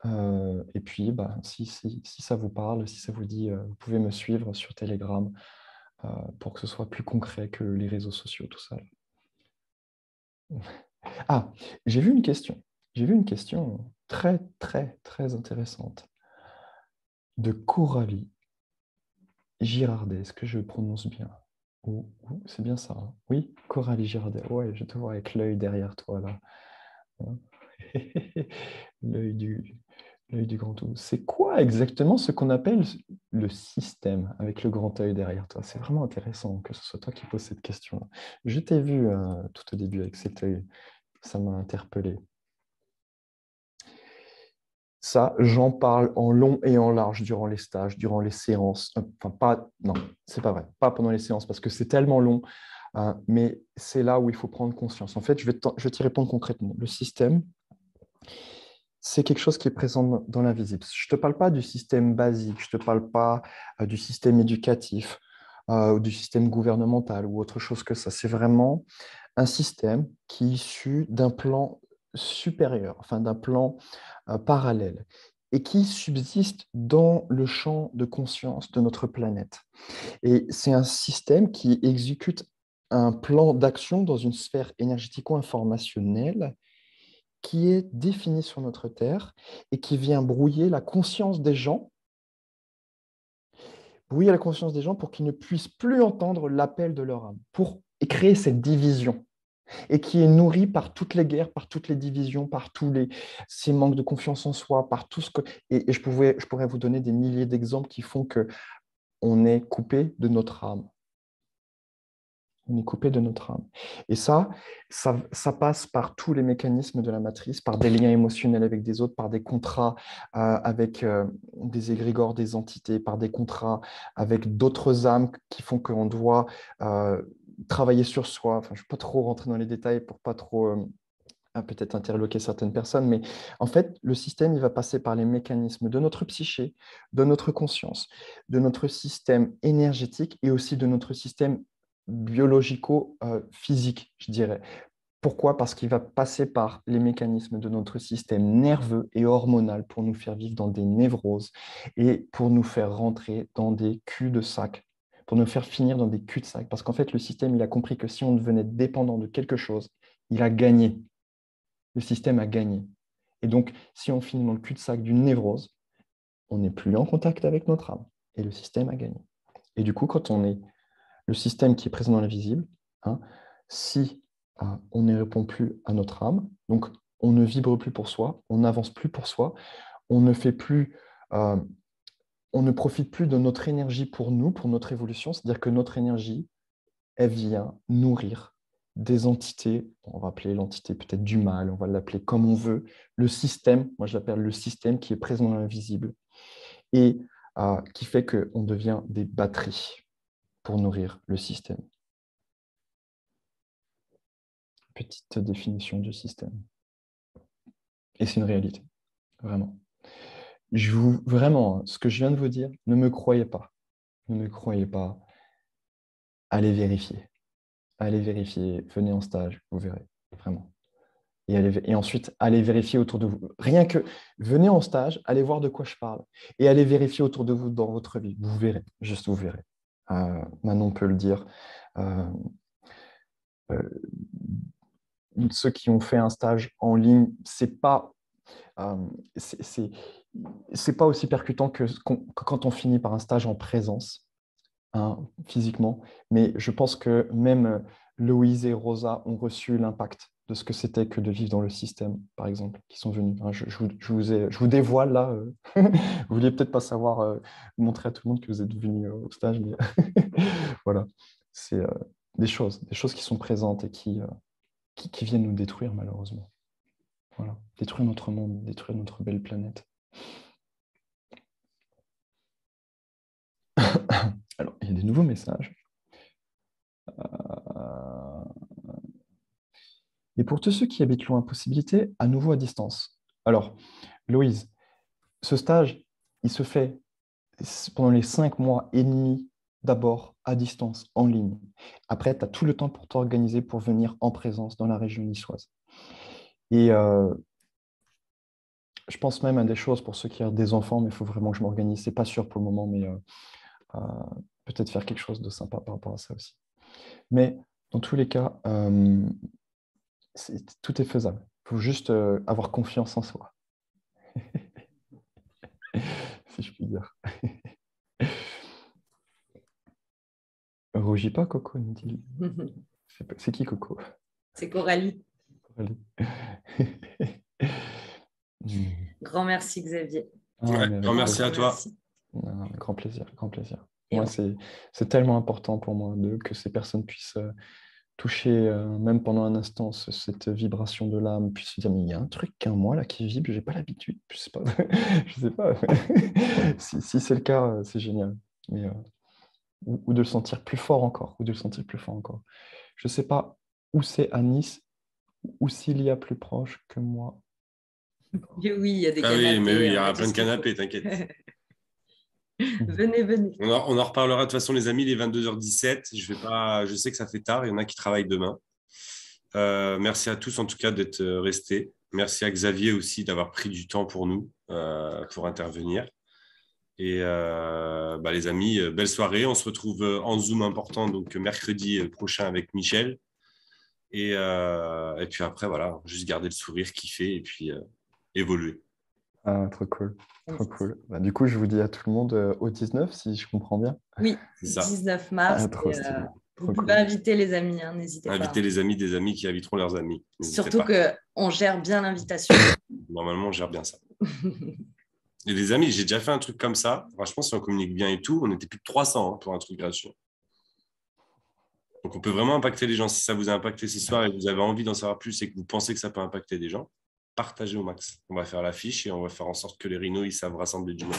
Et puis, bah, si ça vous parle, si ça vous dit, vous pouvez me suivre sur Telegram pour que ce soit plus concret que les réseaux sociaux, tout ça. Ah, j'ai vu une question. J'ai vu une question très, très, très intéressante de Coralie Girardet. Est-ce que je prononce bien? C'est bien ça, hein. Oui, Coralie Girardet. Ouais, je te vois avec l'œil derrière toi, là. Hein. L'œil du, l'œil du grand O. C'est quoi exactement ce qu'on appelle le système avec le grand œil derrière toi? C'est vraiment intéressant que ce soit toi qui poses cette question-là. Je t'ai vu tout au début avec cet œil. Ça m'a interpellé. Ça, j'en parle en long et en large durant les stages, durant les séances. Enfin, pas, non, c'est pas vrai, pas pendant les séances parce que c'est tellement long, mais c'est là où il faut prendre conscience. En fait, je vais t'y répondre concrètement. Le système, c'est quelque chose qui est présent dans l'invisible. Je ne te parle pas du système basique, je ne te parle pas du système éducatif ou du système gouvernemental ou autre chose que ça. C'est vraiment un système qui est issu d'un plan supérieur, enfin d'un plan parallèle, et qui subsiste dans le champ de conscience de notre planète. Et c'est un système qui exécute un plan d'action dans une sphère énergético-informationnelle qui est défini sur notre Terre et qui vient brouiller la conscience des gens pour qu'ils ne puissent plus entendre l'appel de leur âme, pour créer cette division et qui est nourrie par toutes les guerres, par toutes les divisions, par ces manques de confiance en soi, par tout ce que... Et je pourrais vous donner des milliers d'exemples qui font qu'on est coupé de notre âme. On est coupé de notre âme. Et ça passe par tous les mécanismes de la matrice, par des liens émotionnels avec des autres, par des contrats avec des égrégores, des entités, par des contrats avec d'autres âmes qui font qu'on doit travailler sur soi. Enfin, je ne vais pas trop rentrer dans les détails pour pas trop peut-être interloquer certaines personnes, mais en fait, le système, il va passer par les mécanismes de notre psyché, de notre conscience, de notre système énergétique et aussi de notre système biologico-physique, je dirais. Pourquoi? Parce qu'il va passer par les mécanismes de notre système nerveux et hormonal pour nous faire vivre dans des névroses et pour nous faire rentrer dans des culs-de-sac, pour nous faire finir dans des cul-de-sac. Parce qu'en fait, le système, il a compris que si on devenait dépendant de quelque chose, il a gagné. Le système a gagné. Et donc, si on finit dans le cul-de-sac d'une névrose, on n'est plus en contact avec notre âme. Et le système a gagné. Et du coup, quand on est le système qui est présent dans l'invisible, si on ne répond plus à notre âme, donc on ne vibre plus pour soi, on n'avance plus pour soi, on ne fait plus, on ne profite plus de notre énergie pour nous, pour notre évolution, c'est-à-dire que notre énergie, elle vient nourrir des entités, on va appeler l'entité peut-être du mal, on va l'appeler comme on veut, le système, moi je l'appelle le système qui est présent dans l'invisible, et qui fait qu'on devient des batteries pour nourrir le système. Petite définition du système. Et c'est une réalité, vraiment. Vraiment, ce que je viens de vous dire, ne me croyez pas. Ne me croyez pas. Allez vérifier. Allez vérifier. Venez en stage, vous verrez. Vraiment. Et ensuite, allez vérifier autour de vous. Rien que venez en stage, allez voir de quoi je parle. Et allez vérifier autour de vous dans votre vie. Vous verrez. Juste vous verrez. Manon peut le dire. Ceux qui ont fait un stage en ligne, c'est pas aussi percutant que quand on finit par un stage en présence, physiquement. Mais je pense que même Loïse et Rosa ont reçu l'impact de ce que c'était que de vivre dans le système, par exemple, qui sont venus. Je vous dévoile là. Vous vouliez peut-être pas savoir montrer à tout le monde que vous êtes venus au stage, mais voilà. C'est des choses qui sont présentes et qui viennent nous détruire, malheureusement. Voilà. Détruire notre monde, détruire notre belle planète. Alors, il y a des nouveaux messages. Et pour tous ceux qui habitent loin, possibilité à nouveau à distance. Alors, Loïse, ce stage, il se fait pendant les 5 mois et demi d'abord à distance, en ligne. Après, tu as tout le temps pour t'organiser pour venir en présence dans la région niçoise. Et je pense même à des choses pour ceux qui ont des enfants, mais il faut vraiment que je m'organise. Ce n'est pas sûr pour le moment, mais peut-être faire quelque chose de sympa par rapport à ça aussi. Mais dans tous les cas, tout est faisable. Il faut juste avoir confiance en soi, si je puis dire. Rougis pas, Coco, nous dit. C'est qui, Coco? C'est Coralie. Coralie. Grand merci, Xavier. Grand merci à toi. Grand plaisir, grand plaisir. Moi, c'est tellement important pour moi que ces personnes puissent toucher, même pendant un instant, cette vibration de l'âme, puis se dire, mais il y a un truc qu'un moi là qui vibre, j'ai pas l'habitude, je sais pas, je sais pas. Si c'est le cas, c'est génial. Mais, ou de le sentir plus fort encore, ou de le sentir plus fort encore. Je sais pas où c'est à Nice, ou s'il y a plus proche que moi. Et oui, il y a des Ah canapés. oui, mais oui, il y on a aura tout plein ce de qu'il faut. canapés, t'inquiète. Venez, venez. On en reparlera de toute façon, les amis, les 22h17. Je sais que ça fait tard, il y en a qui travaillent demain. Merci à tous en tout cas d'être restés. Merci à Xavier aussi d'avoir pris du temps pour nous, pour intervenir. Et les amis, belle soirée. On se retrouve en Zoom important, donc mercredi prochain avec Michel. Et puis après, voilà, juste garder le sourire, kiffer et puis évoluer. Ah, trop cool. Trop cool. Bah, du coup, je vous dis à tout le monde au 19, si je comprends bien. Oui, C'est ça. 19 mars. Ah, trop stylé. Vous Trop pouvez cool. inviter les amis, hein, n'hésitez pas. Inviter les amis des amis qui inviteront leurs amis. N'hésitez Surtout pas. qu'on gère bien l'invitation. Normalement, on gère bien ça. Et les amis, j'ai déjà fait un truc comme ça. Franchement, si on communique bien et tout, on était plus de 300 pour un truc gratuit. Donc, on peut vraiment impacter les gens. Si ça vous a impacté ce soir et que vous avez envie d'en savoir plus et que vous pensez que ça peut impacter des gens, partagez au max. On va faire l'affiche et on va faire en sorte que les rhinos, ils savent rassembler du monde.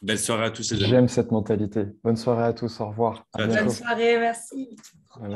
Belle soirée à tous les amis. J'aime cette mentalité. Bonne soirée à tous. Au revoir. À bientôt. Bonne soirée, merci. Voilà.